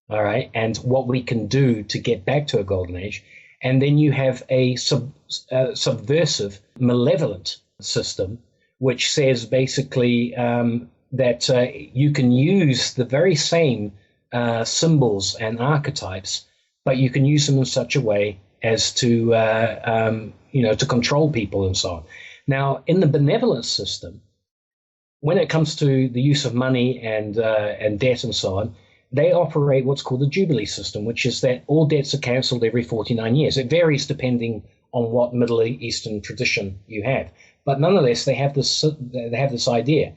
S5: all right, and what we can do to get back to a Golden Age. And then you have a subversive, malevolent system, which says basically that you can use the very same symbols and archetypes, but you can use them in such a way as to, to control people and so on. Now, in the benevolent system, when it comes to the use of money and debt and so on, they operate what's called the Jubilee system, which is that all debts are cancelled every 49 years. It varies depending on what Middle Eastern tradition you have. But nonetheless, they have this idea.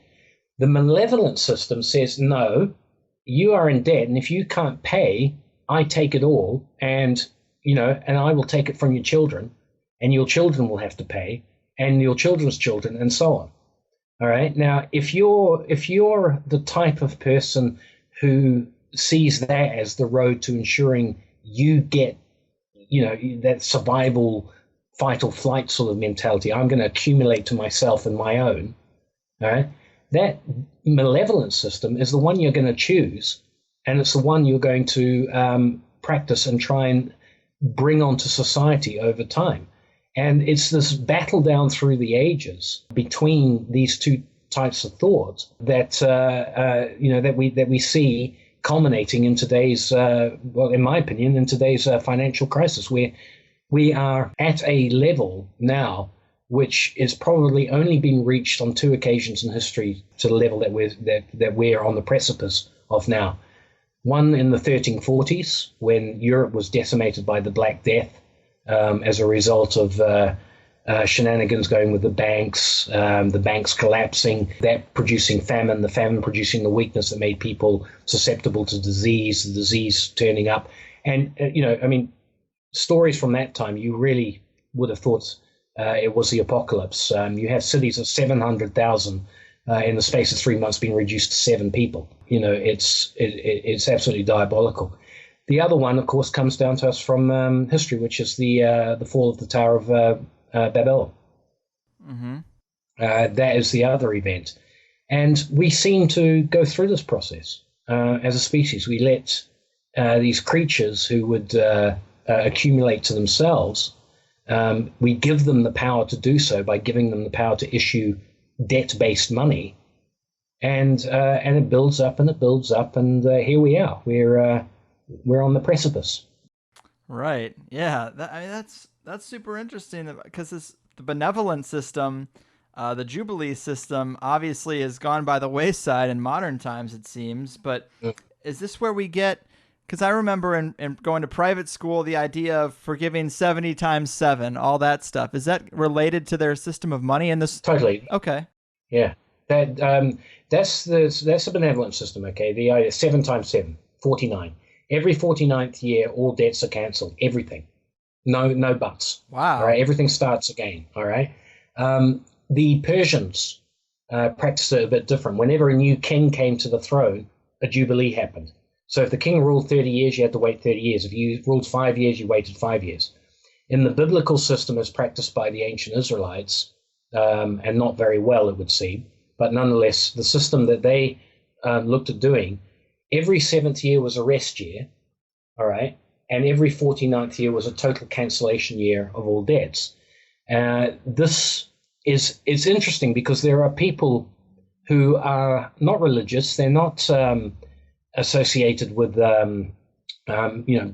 S5: The malevolent system says, no, you are in debt, and if you can't pay, I take it all, and I will take it from your children, and your children will have to pay, and your children's children, and so on. All right. Now, if you're the type of person who sees that as the road to ensuring you get, that survival, fight or flight sort of mentality, I'm going to accumulate to myself and my own. All right. That malevolent system is the one you're going to choose and it's the one you're going to practice and try and bring onto society over time. And it's this battle down through the ages between these two types of thought that that we see culminating in today's, in my opinion, in today's financial crisis, where we are at a level now which is probably only been reached on 2 occasions in history to the level that we're on the precipice of now. One in the 1340s, when Europe was decimated by the Black Death as a result of shenanigans going with the banks collapsing, that producing famine, the famine producing the weakness that made people susceptible to disease, the disease turning up. And, stories from that time, you really would have thought it was the apocalypse. You have cities of 700,000 in the space of 3 months being reduced to 7 people. It's absolutely diabolical. The other one, of course, comes down to us from history, which is the fall of the Tower of Babel. Mm-hmm. That is the other event. And we seem to go through this process as a species. We let these creatures who would accumulate to themselves, we give them the power to do so by giving them the power to issue debt-based money, and it builds up and it builds up, and here we are. We're on the precipice.
S3: Right. Yeah. That's super interesting, because the benevolent system, the Jubilee system, obviously has gone by the wayside in modern times, it seems. But is this where we get? Because I remember in going to private school, the idea of forgiving 70 times 7, all that stuff. Is that related to their system of money in this?
S5: Totally.
S3: Okay.
S5: Yeah. That's the benevolent system. Okay. The idea 7 times 7, 49. Every 49th year, all debts are cancelled. Everything. No buts.
S3: Wow.
S5: All right. Everything starts again. All right. The Persians practiced it a bit different. Whenever a new king came to the throne, a jubilee happened. So if the king ruled 30 years, you had to wait 30 years. If you ruled 5 years, you waited 5 years. In the biblical system as practiced by the ancient Israelites, and not very well, it would seem, but nonetheless, the system that they looked at doing, every 7th year was a rest year, all right, and every 49th year was a total cancellation year of all debts. This is interesting because there are people who are not religious. They're not associated with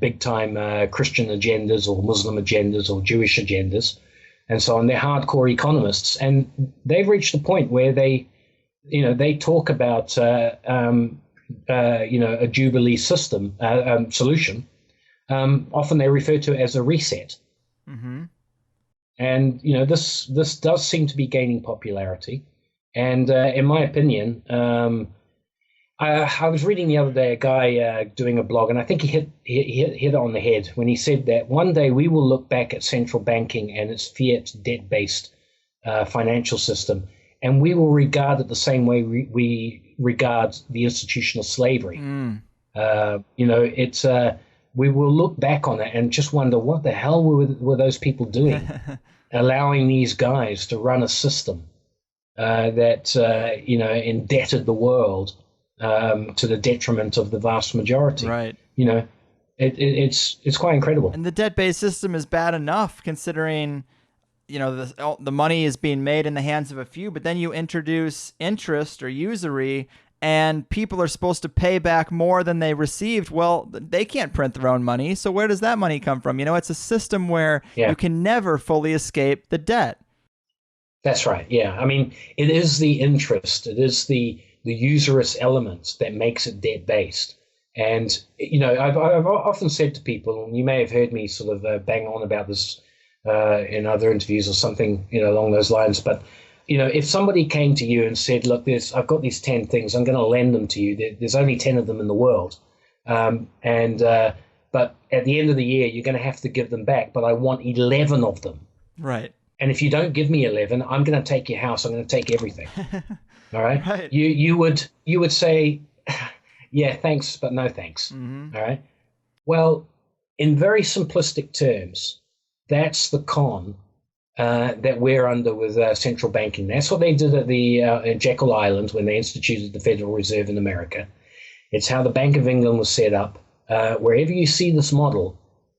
S5: big time Christian agendas or Muslim agendas or Jewish agendas and so on. They're hardcore economists, and they've reached a point where they talk about a Jubilee system solution. Often they refer to it as a reset. Mm-hmm. And this does seem to be gaining popularity, and in my opinion, I was reading the other day a guy doing a blog, and I think he hit it on the head when he said that one day we will look back at central banking and its fiat debt-based financial system, and we will regard it the same way we regard the institution of slavery. We will look back on it and just wonder what the hell were those people doing, allowing these guys to run a system that indebted the world to the detriment of the vast majority.
S3: Right.
S5: It's quite incredible.
S3: And the debt-based system is bad enough considering, the money is being made in the hands of a few, but then you introduce interest or usury, and people are supposed to pay back more than they received. Well, they can't print their own money, so where does that money come from? It's a system where you can never fully escape the debt.
S5: That's right. Yeah. I mean, it is the interest. It is the usurious element that makes it debt-based. And, I've often said to people, and you may have heard me sort of bang on about this in other interviews or something, along those lines. But, if somebody came to you and said, look, I've got these 10 things, I'm going to lend them to you. There's only 10 of them in the world. But at the end of the year, you're going to have to give them back. But I want 11 of them.
S3: Right.
S5: And if you don't give me 11, I'm going to take your house. I'm going to take everything. All right.
S3: Right.
S5: You would say, yeah, thanks, but no thanks. Mm-hmm. All right. Well, in very simplistic terms, that's the con that we're under with central banking. That's what they did at the Jekyll Island when they instituted the Federal Reserve in America. It's how the Bank of England was set up. Wherever you see this model,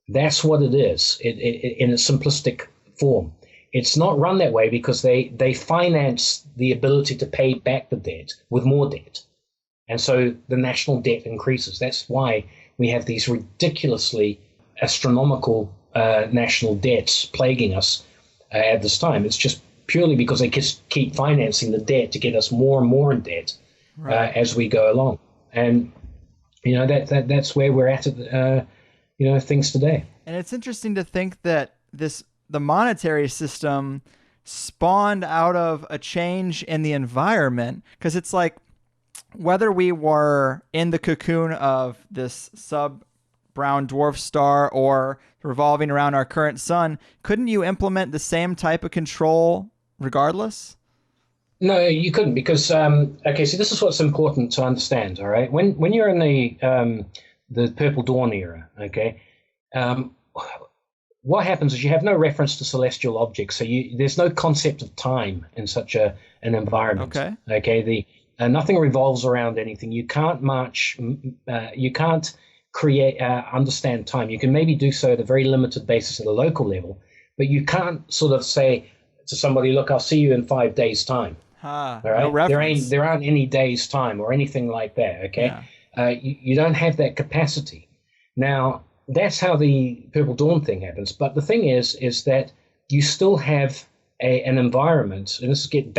S5: that's what it is in its simplistic form. It's not run that way because they finance the ability to pay back the debt with more debt. And so the national debt increases. That's why we have these ridiculously astronomical national debts plaguing us at this time. It's just purely because they just keep financing the debt to get us more and more in debt as we go along. And, that's where we're at, things today.
S3: And it's interesting to think that the monetary system spawned out of a change in the environment, because it's like whether we were in the cocoon of this sub-brown dwarf star or revolving around our current sun, couldn't you implement the same type of control regardless?
S5: No, you couldn't, because so this is what's important to understand. All right, when you're in the Purple Dawn era, what happens is you have no reference to celestial objects, so there's no concept of time in such an environment. Nothing revolves around anything. You can't march. You can't create, understand time. You can maybe do so at a very limited basis at a local level, but you can't sort of say to somebody, "Look, I'll see you in 5 days' time." All right,
S3: no reference.
S5: There aren't any days' time or anything like that. Okay, you don't have that capacity. Now, that's how the Purple Dawn thing happens. But the thing is that you still have an environment, and this is getting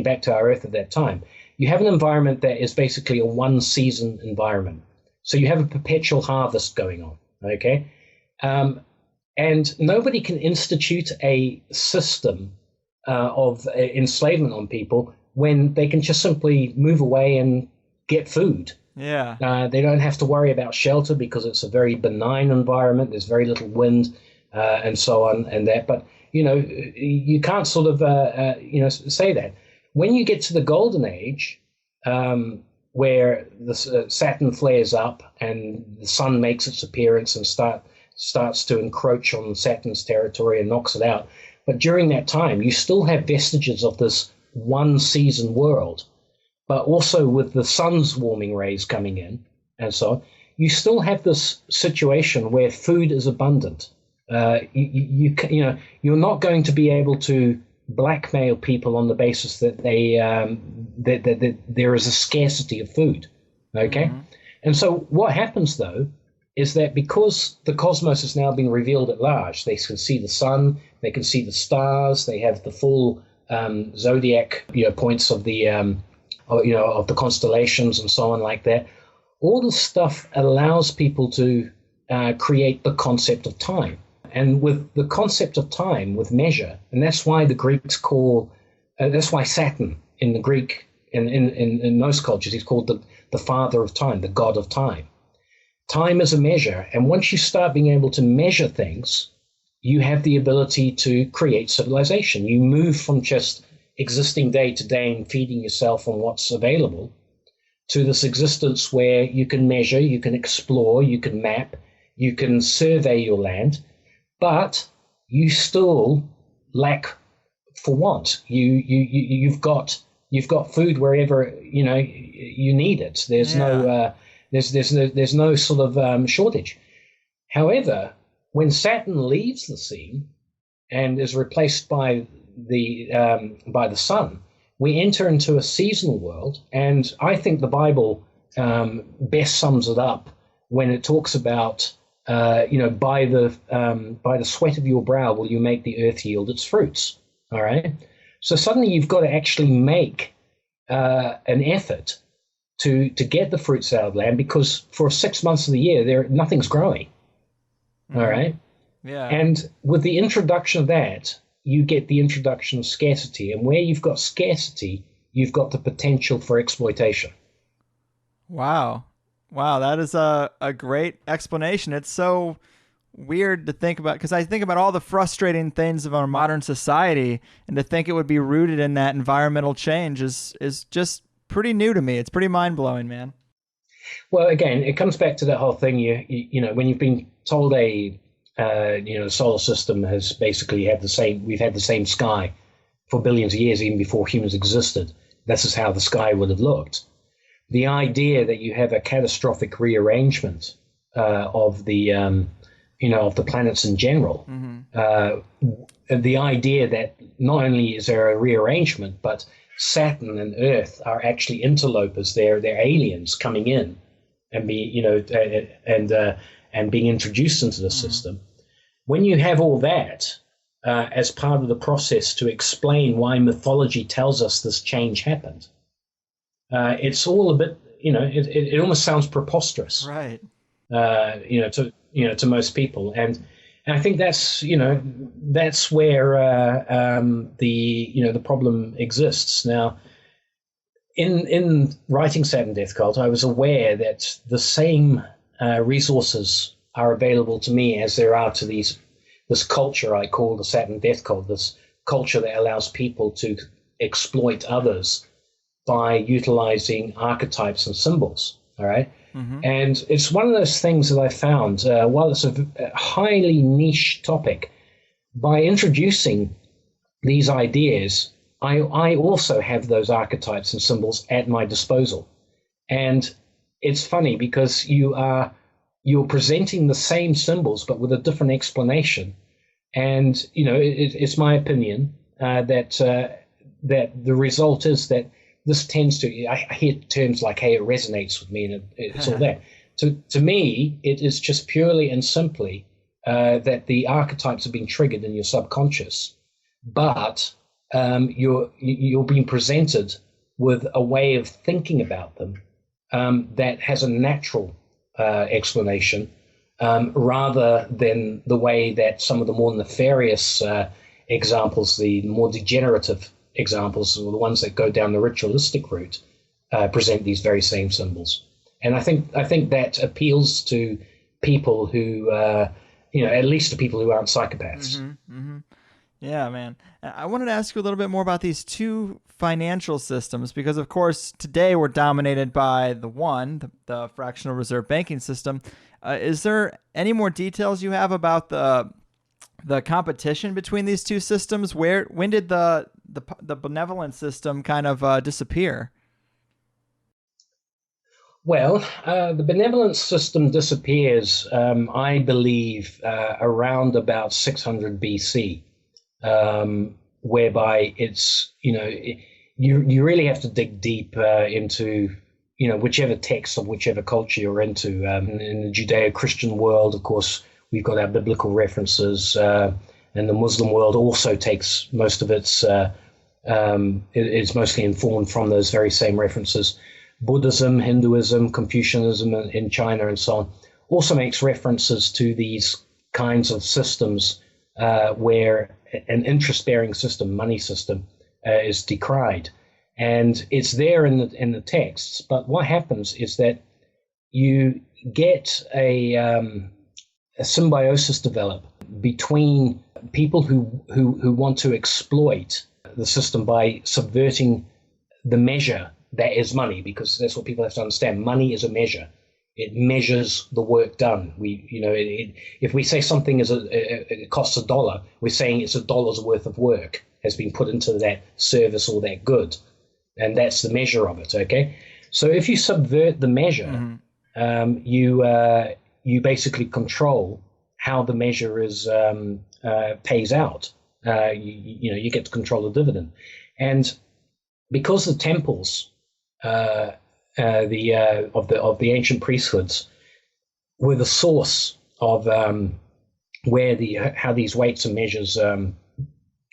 S5: back to our Earth at that time. You have an environment that is basically a one-season environment. So you have a perpetual harvest going on, okay? And nobody can institute a system of enslavement on people when they can just simply move away and get food.
S3: Yeah.
S5: They don't have to worry about shelter because it's a very benign environment. There's very little wind and so on and that. But, you can't sort of, say that. When you get to the Golden Age, where the Saturn flares up and the sun makes its appearance and starts to encroach on Saturn's territory and knocks it out. But during that time, you still have vestiges of this one-season world. But also with the sun's warming rays coming in and so on, you still have this situation where food is abundant. You're not going to be able to blackmail people on the basis that that there is a scarcity of food. Okay, and so what happens though is that because the cosmos has now been revealed at large, they can see the sun, they can see the stars, they have the full zodiac points of the of the constellations and so on like that. All this stuff allows people to create the concept of time. And with the concept of time, with measure, and that's why the Greeks that's why Saturn in the Greek, in most cultures, he's called the father of time, the god of time. Time is a measure, and once you start being able to measure things, you have the ability to create civilization. You move from just existing day to day and feeding yourself on what's available to this existence where you can measure, you can explore, you can map, you can survey your land, but you still lack for want. You've got food wherever you need it. There's no sort of shortage. However, when Saturn leaves the scene and is replaced by the sun, we enter into a seasonal world, and I think the Bible best sums it up when it talks about by the sweat of your brow will you make the earth yield its fruits. All right. So suddenly you've got to actually make an effort to get the fruits out of land, because for 6 months of the year nothing's growing. All right.
S3: Yeah.
S5: And with the introduction of that, you get the introduction of scarcity, and where you've got scarcity, you've got the potential for exploitation.
S3: Wow, that is a great explanation. It's so weird to think about, because I think about all the frustrating things of our modern society, and to think it would be rooted in that environmental change is just pretty new to me. It's pretty mind-blowing, man.
S5: Well, again, it comes back to that whole thing. When you've been told the solar system has basically we've had the same sky for billions of years, even before humans existed. This is how the sky would have looked. the idea that you have a catastrophic rearrangement of the of the planets in general, the idea that not only is there a rearrangement, but Saturn and Earth are actually interlopers. They're aliens coming in and being introduced into the system. When you have all that as part of the process to explain why mythology tells us this change happened, it's all a bit, it almost sounds preposterous,
S3: right?
S5: To most people, and I think that's where the problem exists. Now, in writing Saturn Death Cult, I was aware that the same resources are available to me as there are to this culture I call the Saturn Death Cult, this culture that allows people to exploit others by utilizing archetypes and symbols. All right. And it's one of those things that I found, while it's a highly niche topic, by introducing these ideas, I also have those archetypes and symbols at my disposal. And it's funny because you're presenting the same symbols but with a different explanation. And, it's my opinion that the result is that this tends to, I hear terms like, hey, it resonates with me, and it's all that. To me, it is just purely and simply that the archetypes are being triggered in your subconscious, but you're being presented with a way of thinking about them that has a natural explanation, rather than the way that some of the more nefarious examples, the more degenerative examples, or the ones that go down the ritualistic route, present these very same symbols. And I think that appeals to people who, at least to people who aren't psychopaths.
S3: Yeah, man. I wanted to ask you a little bit more about these two financial systems, because, of course, today we're dominated by the fractional reserve banking system. Is there any more details you have about the competition between these two systems? When did the benevolent system kind of disappear?
S5: Well, the benevolent system disappears, I believe, around about 600 BC, whereby it's, you really have to dig deep into, whichever text of whichever culture you're into. In the Judeo-Christian world, of course, we've got our biblical references, and the Muslim world also takes most of its, it's mostly informed from those very same references. Buddhism, Hinduism, Confucianism in China and so on also makes references to these kinds of systems where an interest-bearing system, money system, is decried. And it's there in the texts, but what happens is that you get a symbiosis develop between people who want to exploit the system by subverting the measure that is money, because that's what people have to understand. Money is a measure. It measures the work done. If we say something it costs $1, we're saying it's $1's worth of work has been put into that service or that good, and that's the measure of it. Okay, so if you subvert the measure, you basically control how the measure is pays out. You get to control the dividend, and because the temples of the ancient priesthoods were the source of how these weights and measures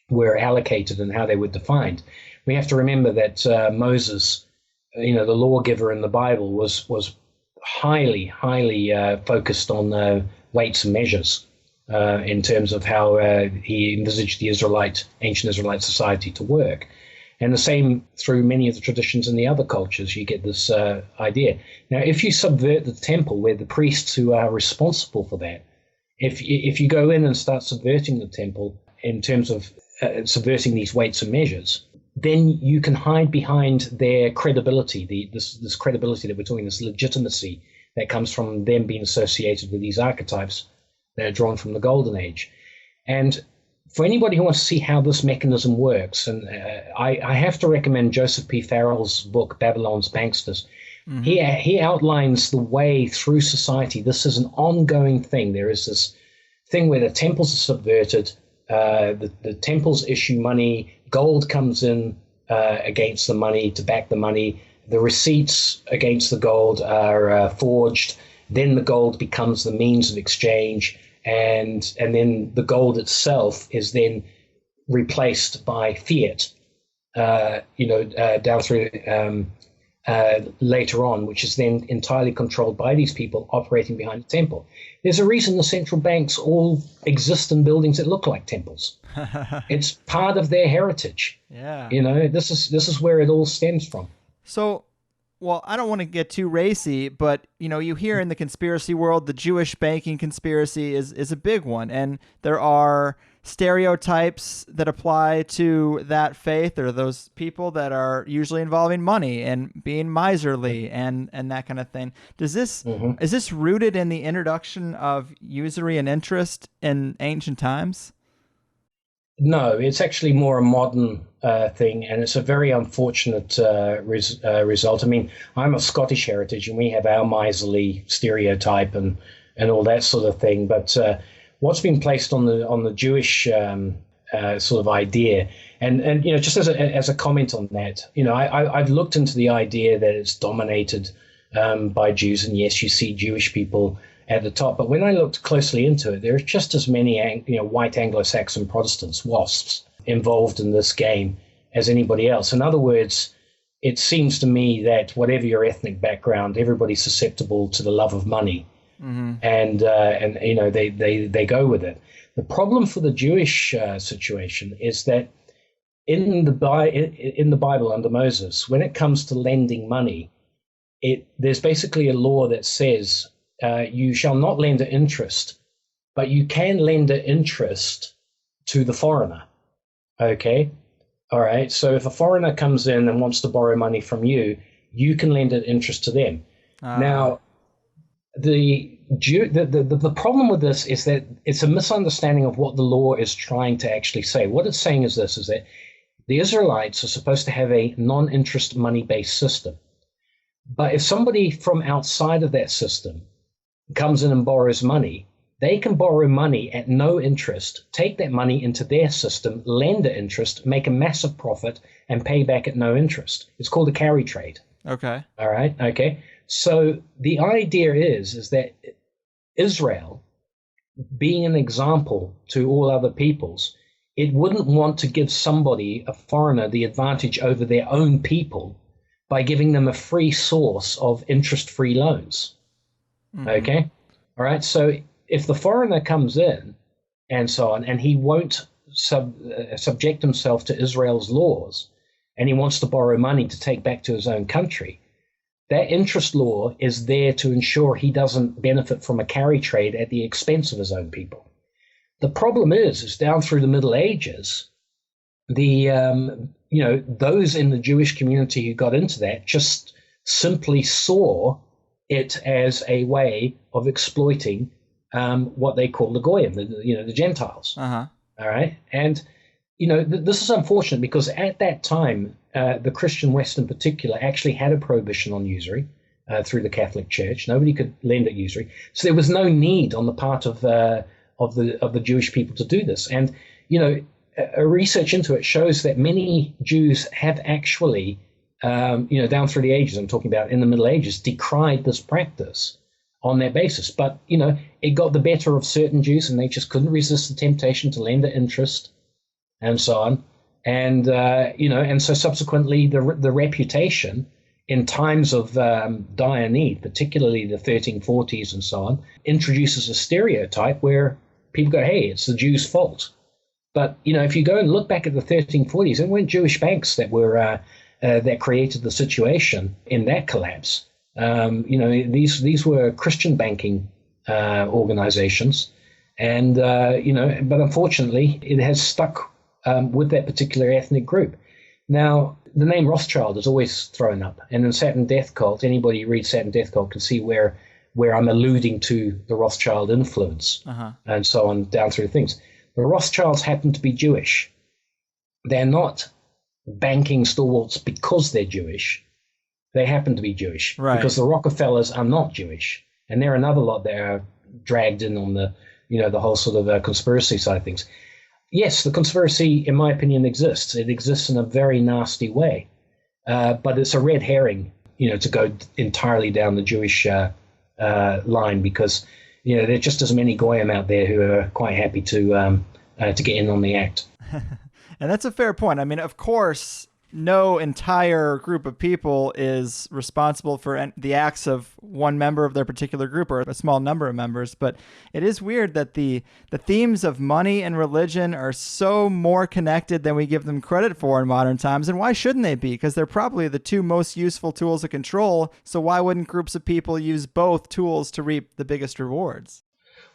S5: were allocated and how they were defined. We have to remember that Moses, the lawgiver in the Bible, was highly focused on weights and measures in terms of how he envisaged the ancient Israelite society to work. And the same through many of the traditions in the other cultures, you get this idea. Now, if you subvert the temple, where the priests who are responsible for that, if you go in and start subverting the temple in terms of subverting these weights and measures, then you can hide behind their credibility, this credibility that we're talking, this legitimacy that comes from them being associated with these archetypes that are drawn from the Golden Age. And for anybody who wants to see how this mechanism works, and I have to recommend Joseph P. Farrell's book, Babylon's Banksters. He outlines the way through society. This is an ongoing thing. There is this thing where the temples are subverted, the temples issue money, gold comes in against the money to back the money, the receipts against the gold are forged, then the gold becomes the means of exchange, and then the gold itself is then replaced by fiat, down through later on, which is then entirely controlled by these people operating behind the temple. There's a reason the central banks all exist in buildings that look like temples. It's part of their heritage.
S3: Yeah.
S5: This is where it all stems from.
S3: So, well, I don't want to get too racy, but, you hear in the conspiracy world, the Jewish banking conspiracy is a big one. And there are stereotypes that apply to that faith, or those people that are usually involving money and being miserly and that kind of thing. Is this rooted in the introduction of usury and interest in ancient times?
S5: No, it's actually more a modern thing, and it's a very unfortunate result. I mean, I'm of Scottish heritage, and we have our miserly stereotype and all that sort of thing. But what's been placed on the Jewish sort of idea, and just as a comment on that, I've looked into the idea that it's dominated by Jews, and yes, you see Jewish people at the top. But when I looked closely into it, there's just as many white Anglo-Saxon Protestants, WASPs, involved in this game as anybody else. In other words, it seems to me that whatever your ethnic background, everybody's susceptible to the love of money, and they go with it. The problem for the Jewish situation is that in the Bible under Moses, when it comes to lending money, there's basically a law that says you shall not lend at interest, but you can lend at interest to the foreigner. Okay? All right. So if a foreigner comes in and wants to borrow money from you, you can lend at interest to them. Now, the problem with this is that it's a misunderstanding of what the law is trying to actually say. What it's saying is that the Israelites are supposed to have a non-interest money-based system. But if somebody from outside of that system comes in and borrows money, they can borrow money at no interest, take that money into their system, lend at interest, make a massive profit, and pay back at no interest. It's called a carry trade.
S3: Okay.
S5: All right. Okay. So the idea is that Israel, being an example to all other peoples, it wouldn't want to give somebody, a foreigner, the advantage over their own people by giving them a free source of interest-free loans. Okay? All right? So if the foreigner comes in and so on, and he won't subject himself to Israel's laws, and he wants to borrow money to take back to his own country, that interest law is there to ensure he doesn't benefit from a carry trade at the expense of his own people. The problem is down through the Middle Ages, those in the Jewish community who got into that just simply saw it as a way of exploiting what they call the Goyim, the Gentiles. All right, and this is unfortunate because at that time, the Christian West in particular actually had a prohibition on usury through the Catholic Church. Nobody could lend at usury, so there was no need on the part of the Jewish people to do this. And a research into it shows that many Jews have actually, down through the ages, I'm talking about in the Middle Ages, decried this practice on that basis. But, it got the better of certain Jews, and they just couldn't resist the temptation to lend at interest and so on. And, and so subsequently the reputation in times of dire need, particularly the 1340s and so on, introduces a stereotype where people go, hey, it's the Jews' fault. But, if you go and look back at the 1340s, it weren't Jewish banks that were that created the situation in that collapse. These were Christian banking organizations. And, but unfortunately, it has stuck with that particular ethnic group. Now, the name Rothschild is always thrown up. And in Saturn Death Cult, anybody who reads Saturn Death Cult can see where I'm alluding to the Rothschild influence and so on down through things. The Rothschilds happen to be Jewish. They're not banking stalwarts because they're Jewish. they happen to be Jewish,
S3: Right.
S5: because the Rockefellers are not Jewish, and they're another lot that are dragged in on the, the whole sort of conspiracy side of things. Yes, the conspiracy, in my opinion, exists. It exists in a very nasty way, but it's a red herring, to go entirely down the Jewish line, because there are just as many goyim out there who are quite happy to get in on the act.
S3: And that's a fair point. I mean, of course, no entire group of people is responsible for the acts of one member of their particular group or a small number of members. But it is weird that the themes of money and religion are so more connected than we give them credit for in modern times. And why shouldn't they be? Because they're probably the two most useful tools of control. So why wouldn't groups of people use both tools to reap the biggest rewards?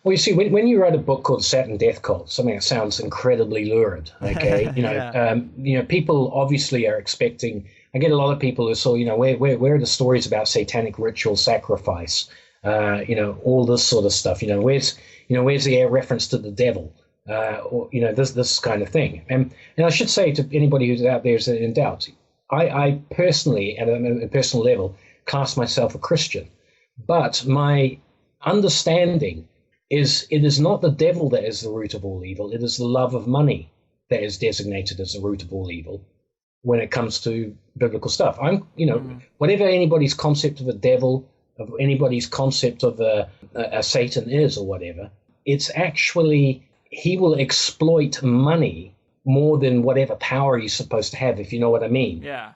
S5: Well, you see, when you write a book called Saturn Death Cult, something that sounds incredibly lurid, okay?
S3: Yeah.
S5: People obviously are expecting. I get a lot of people who say, where are the stories about satanic ritual sacrifice? All this sort of stuff. Where's the reference to the devil? Or this kind of thing. And I should say to anybody who's out there is in doubt, I personally, at a personal level, class myself a Christian, but my understanding is it is not the devil that is the root of all evil. It is the love of money that is designated as the root of all evil when it comes to biblical stuff. Whatever anybody's concept of a devil, of anybody's concept of a Satan is or whatever, it's actually he will exploit money more than whatever power he's supposed to have, if you know what I mean.
S3: Yeah.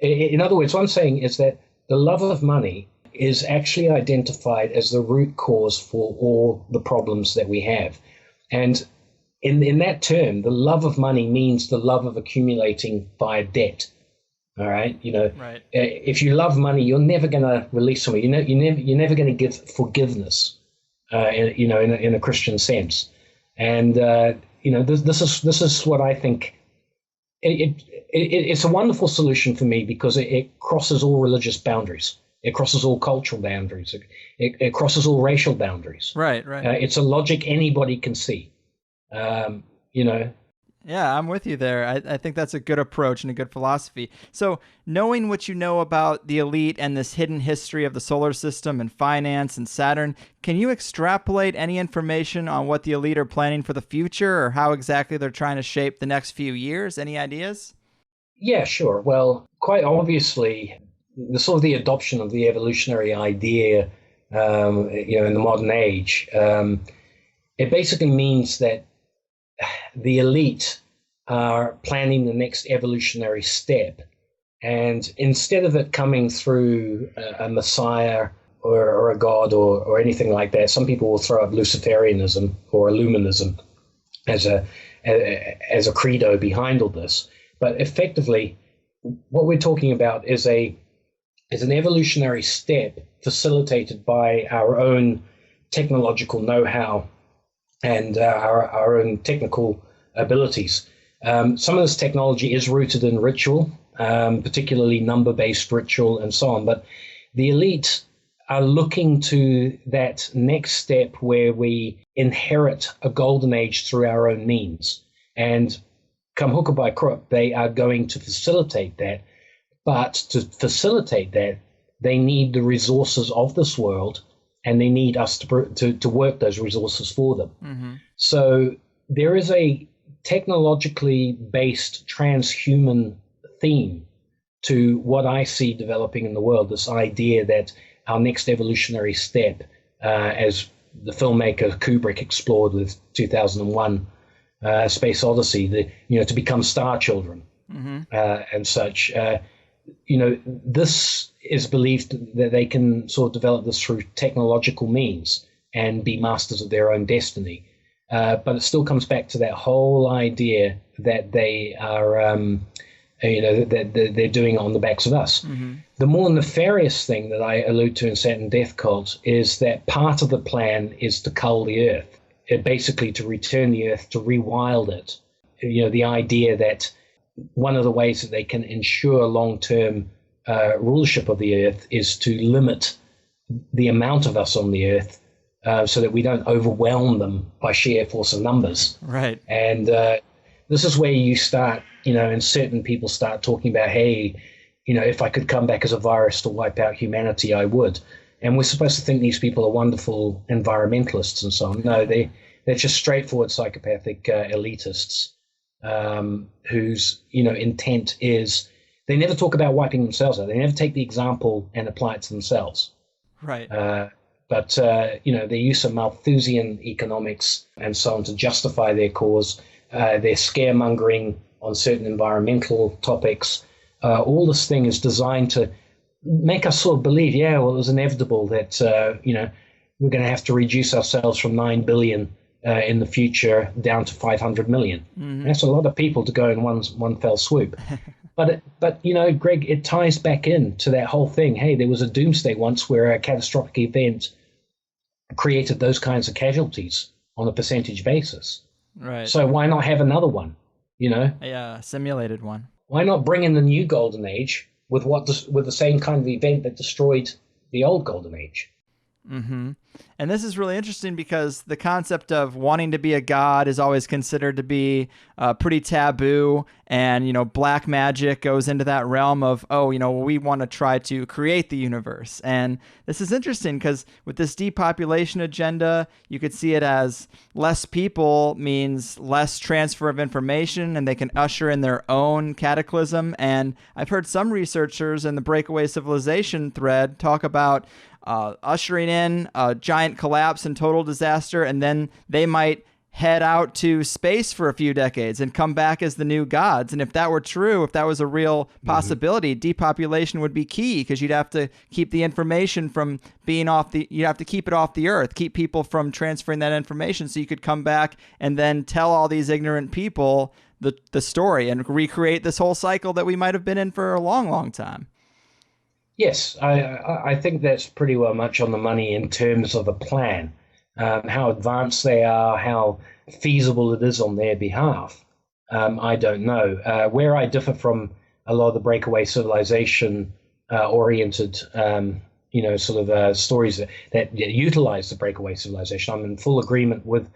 S5: In other words, what I'm saying is that the love of money is actually identified as the root cause for all the problems that we have. And in that term, the love of money means the love of accumulating via debt. All right?
S3: Right.
S5: If you love money, you're never going to release somebody. You're never going to give forgiveness, in a Christian sense. And, this is what I think. It's a wonderful solution for me because it crosses all religious boundaries. It crosses all cultural boundaries. It crosses all racial boundaries.
S3: Right.
S5: It's a logic anybody can see.
S3: Yeah, I'm with you there. I think that's a good approach and a good philosophy. So knowing what you know about the elite and this hidden history of the solar system and finance and Saturn, can you extrapolate any information on what the elite are planning for the future or how exactly they're trying to shape the next few years? Any ideas?
S5: Yeah, sure. Well, quite obviously, the adoption of the evolutionary idea, in the modern age, it basically means that the elite are planning the next evolutionary step. And instead of it coming through a messiah or a god or anything like that, some people will throw up Luciferianism or Illuminism as a credo behind all this. But effectively, what we're talking about is an evolutionary step facilitated by our own technological know-how and our own technical abilities. Some of this technology is rooted in ritual, particularly number-based ritual and so on. But the elite are looking to that next step where we inherit a golden age through our own means. And come hook or by crook, they are going to facilitate that. But to facilitate that, they need the resources of this world, and they need us to work those resources for them. Mm-hmm. So there is a technologically based transhuman theme to what I see developing in the world, this idea that our next evolutionary step, as the filmmaker Kubrick explored with 2001 Space Odyssey, to become star children, mm-hmm. And such. This is believed that they can sort of develop this through technological means and be masters of their own destiny. But it still comes back to that whole idea that they are, that they're doing it on the backs of us. Mm-hmm. The more nefarious thing that I allude to in Saturn Death Cult is that part of the plan is to cull the Earth, basically to return the Earth, to rewild it. The idea that one of the ways that they can ensure long-term rulership of the Earth is to limit the amount of us on the Earth so that we don't overwhelm them by sheer force of numbers.
S3: Right.
S5: And this is where you start, and certain people start talking about, hey, if I could come back as a virus to wipe out humanity, I would. And we're supposed to think these people are wonderful environmentalists and so on. No, they're just straightforward psychopathic elitists whose intent is they never talk about wiping themselves out. They never take the example and apply it to themselves.
S3: Right.
S5: But their use of Malthusian economics and so on to justify their cause, their scaremongering on certain environmental topics, all this thing is designed to make us sort of believe, it was inevitable that, we're going to have to reduce ourselves from 9 billion in the future down to 500 million. Mm-hmm. That's a lot of people to go in one fell swoop. But Greg, it ties back into that whole thing. Hey, there was a doomsday once where a catastrophic event created those kinds of casualties on a percentage basis.
S3: Right.
S5: So why not have another one?
S3: Yeah, simulated one.
S5: Why not bring in the new golden age with the same kind of event that destroyed the old golden age?
S3: Mm-hmm. And this is really interesting because the concept of wanting to be a god is always considered to be pretty taboo. And, black magic goes into that realm of, we want to try to create the universe. And this is interesting because with this depopulation agenda, you could see it as less people means less transfer of information and they can usher in their own cataclysm. And I've heard some researchers in the Breakaway Civilization thread talk about ushering in a giant collapse and total disaster, and then they might head out to space for a few decades and come back as the new gods. And if that were true, if that was a real possibility, depopulation would be key because you'd have to keep the information from being you'd have to keep it off the earth, keep people from transferring that information so you could come back and then tell all these ignorant people the story and recreate this whole cycle that we might have been in for a long, long time.
S5: Yes, I think that's pretty well much on the money in terms of a plan, how advanced they are, how feasible it is on their behalf. I don't know. Where I differ from a lot of the breakaway civilization oriented, stories that utilize the breakaway civilization, I'm in full agreement with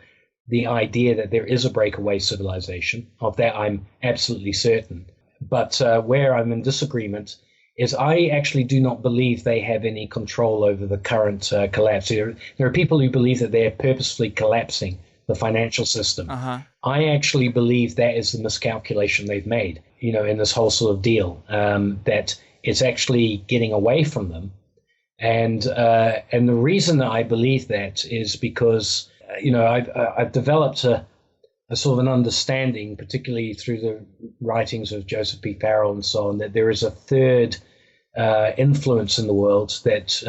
S5: the idea that there is a breakaway civilization. Of that, I'm absolutely certain. But where I'm in disagreement is I actually do not believe they have any control over the current collapse. There are people who believe that they're purposefully collapsing the financial system. Uh-huh. I actually believe that is the miscalculation they've made, in this whole sort of deal, that it's actually getting away from them. And the reason that I believe that is because, I've developed a sort of an understanding, particularly through the writings of Joseph P. Farrell and so on, that there is a third influence in the world that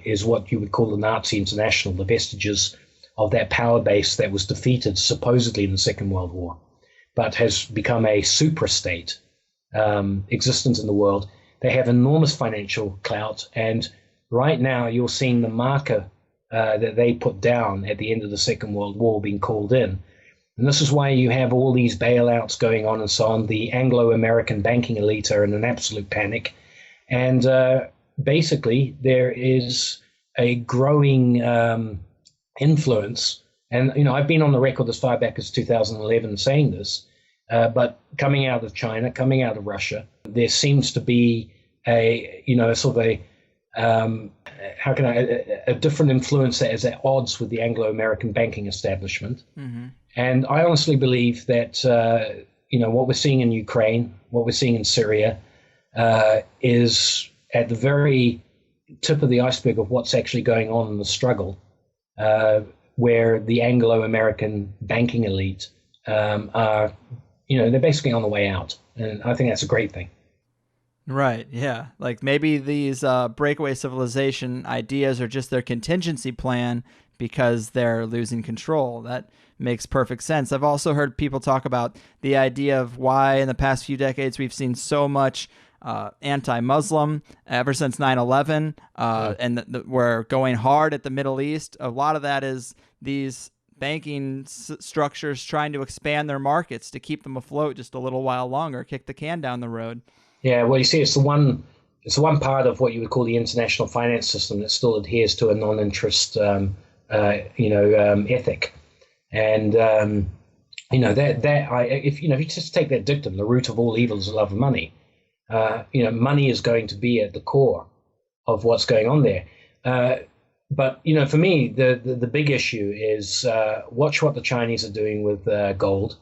S5: is what you would call the Nazi International, the vestiges of that power base that was defeated supposedly in the Second World War, but has become a suprastate existence in the world. They have enormous financial clout, and right now you're seeing the marker that they put down at the end of the Second World War being called in. And this is why you have all these bailouts going on and so on. The Anglo-American banking elite are in an absolute panic. And basically, there is a growing influence. And, I've been on the record as far back as 2011 saying this, but coming out of China, coming out of Russia, there seems to be a different influence that is at odds with the Anglo-American banking establishment. Mm-hmm. And I honestly believe that, what we're seeing in Ukraine, what we're seeing in Syria, is at the very tip of the iceberg of what's actually going on in the struggle, where the Anglo-American banking elite are, they're basically on the way out. And I think that's a great thing.
S3: Right, yeah. Like maybe these breakaway civilization ideas are just their contingency plan because they're losing control. That makes perfect sense. I've also heard people talk about the idea of why in the past few decades we've seen so much anti-Muslim ever since 9/11, and we're going hard at the Middle East. A lot of that is these banking structures trying to expand their markets to keep them afloat just a little while longer, kick the can down the road.
S5: Yeah, well, you see, it's the one part of what you would call the international finance system that still adheres to a non-interest, ethic. And if you just take that dictum, the root of all evil is the love of money. money is going to be at the core of what's going on there. But for me, the big issue is watch what the Chinese are doing with gold.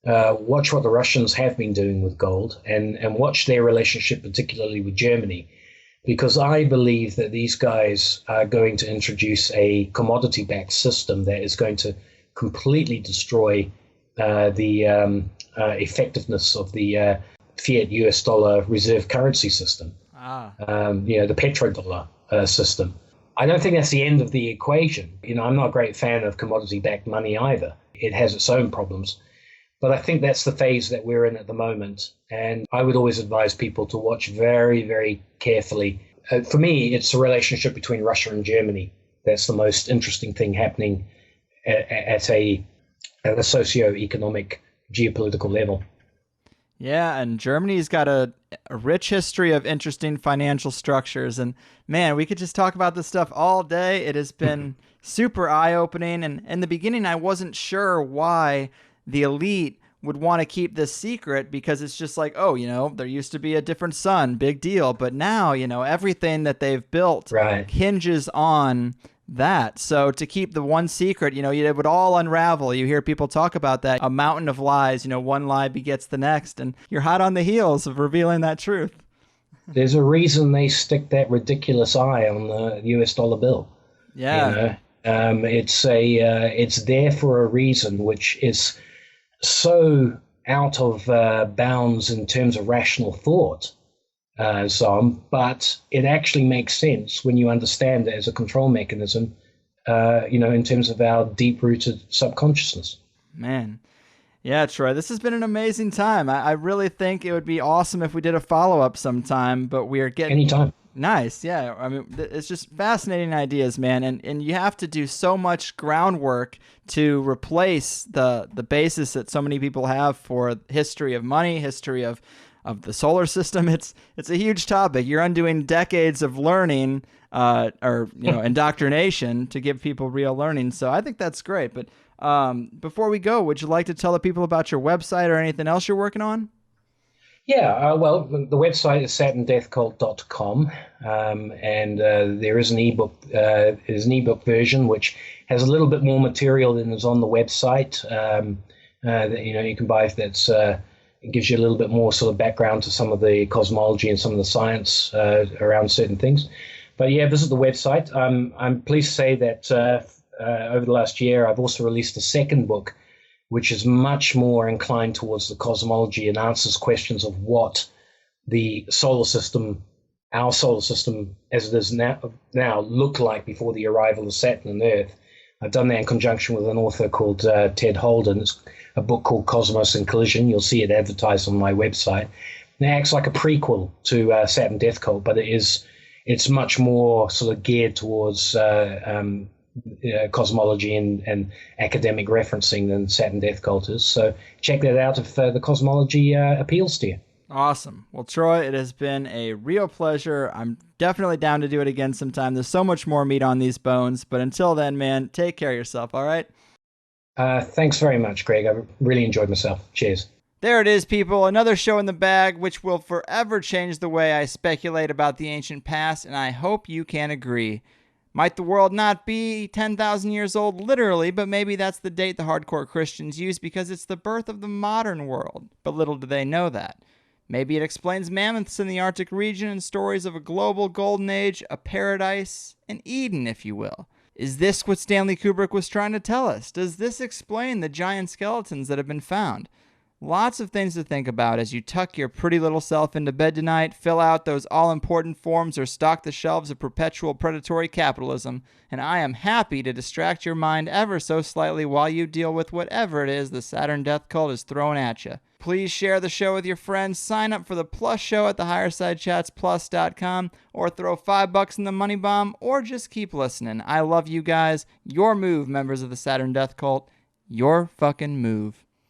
S5: Watch what the Russians have been doing with gold, and watch their relationship, particularly with Germany, because I believe that these guys are going to introduce a commodity-backed system that is going to completely destroy the effectiveness of the fiat US dollar reserve currency system, the petrodollar system. I don't think that's the end of the equation. I'm not a great fan of commodity-backed money either. It has its own problems. But I think that's the phase that we're in at the moment. And I would always advise people to watch very, very carefully. For me, it's the relationship between Russia and Germany. That's the most interesting thing happening at a socio-economic, geopolitical level.
S3: Yeah, and Germany's got a rich history of interesting financial structures. And man, we could just talk about this stuff all day. It has been super eye-opening. And in the beginning, I wasn't sure why the elite would want to keep this secret, because it's just like, there used to be a different sun, big deal. But now, everything that they've built hinges on that. So to keep the one secret, it would all unravel. You hear people talk about that, a mountain of lies, one lie begets the next, and you're hot on the heels of revealing that truth.
S5: There's a reason they stick that ridiculous eye on the US dollar bill.
S3: Yeah.
S5: It's there for a reason, which is so out of bounds in terms of rational thought. But it actually makes sense when you understand it as a control mechanism, in terms of our deep-rooted subconsciousness.
S3: Man. Yeah, Troy, this has been an amazing time. I really think it would be awesome if we did a follow-up sometime, but we are getting...
S5: Anytime.
S3: Nice, yeah. I mean, it's just fascinating ideas, man, and you have to do so much groundwork to replace the basis that so many people have for history of money, history of the solar system. It's a huge topic. You're undoing decades of learning indoctrination to give people real learning. So I think that's great. But before we go, would you like to tell the people about your website or anything else you're working on?
S5: Yeah, well, the website is saturndeathcult.com, and there is an ebook version which has a little bit more material than is on the website. That you can buy. It gives you a little bit more sort of background to some of the cosmology and some of the science around certain things. But yeah, visit the website. I'm pleased to say that over the last year, I've also released a second book, which is much more inclined towards the cosmology and answers questions of what the solar system, our solar system as it is now looked like before the arrival of Saturn and Earth. I've done that in conjunction with an author called Ted Holden. It's a book called Cosmos and Collision. You'll see it advertised on my website. It acts like a prequel to Saturn Death Cult, but it's much more sort of geared towards cosmology and academic referencing than Saturn Death Cult is. So check that out if the cosmology appeals to you.
S3: Awesome. Well, Troy, it has been a real pleasure. I'm definitely down to do it again sometime. There's so much more meat on these bones. But until then, man, take care of yourself, all right?
S5: Thanks very much, Greg. I really enjoyed myself. Cheers.
S3: There it is, people. Another show in the bag, which will forever change the way I speculate about the ancient past, and I hope you can agree. Might the world not be 10,000 years old literally, but maybe that's the date the hardcore Christians use because it's the birth of the modern world. But little do they know that. Maybe it explains mammoths in the Arctic region and stories of a global golden age, a paradise, an Eden, if you will. Is this what Stanley Kubrick was trying to tell us? Does this explain the giant skeletons that have been found? Lots of things to think about as you tuck your pretty little self into bed tonight, fill out those all-important forms, or stock the shelves of perpetual predatory capitalism, and I am happy to distract your mind ever so slightly while you deal with whatever it is the Saturn Death Cult is throwing at you. Please share the show with your friends, sign up for the Plus show at thehighersidechatsplus.com, or throw $5 in the money bomb, or just keep listening. I love you guys. Your move, members of the Saturn Death Cult. Your fucking move.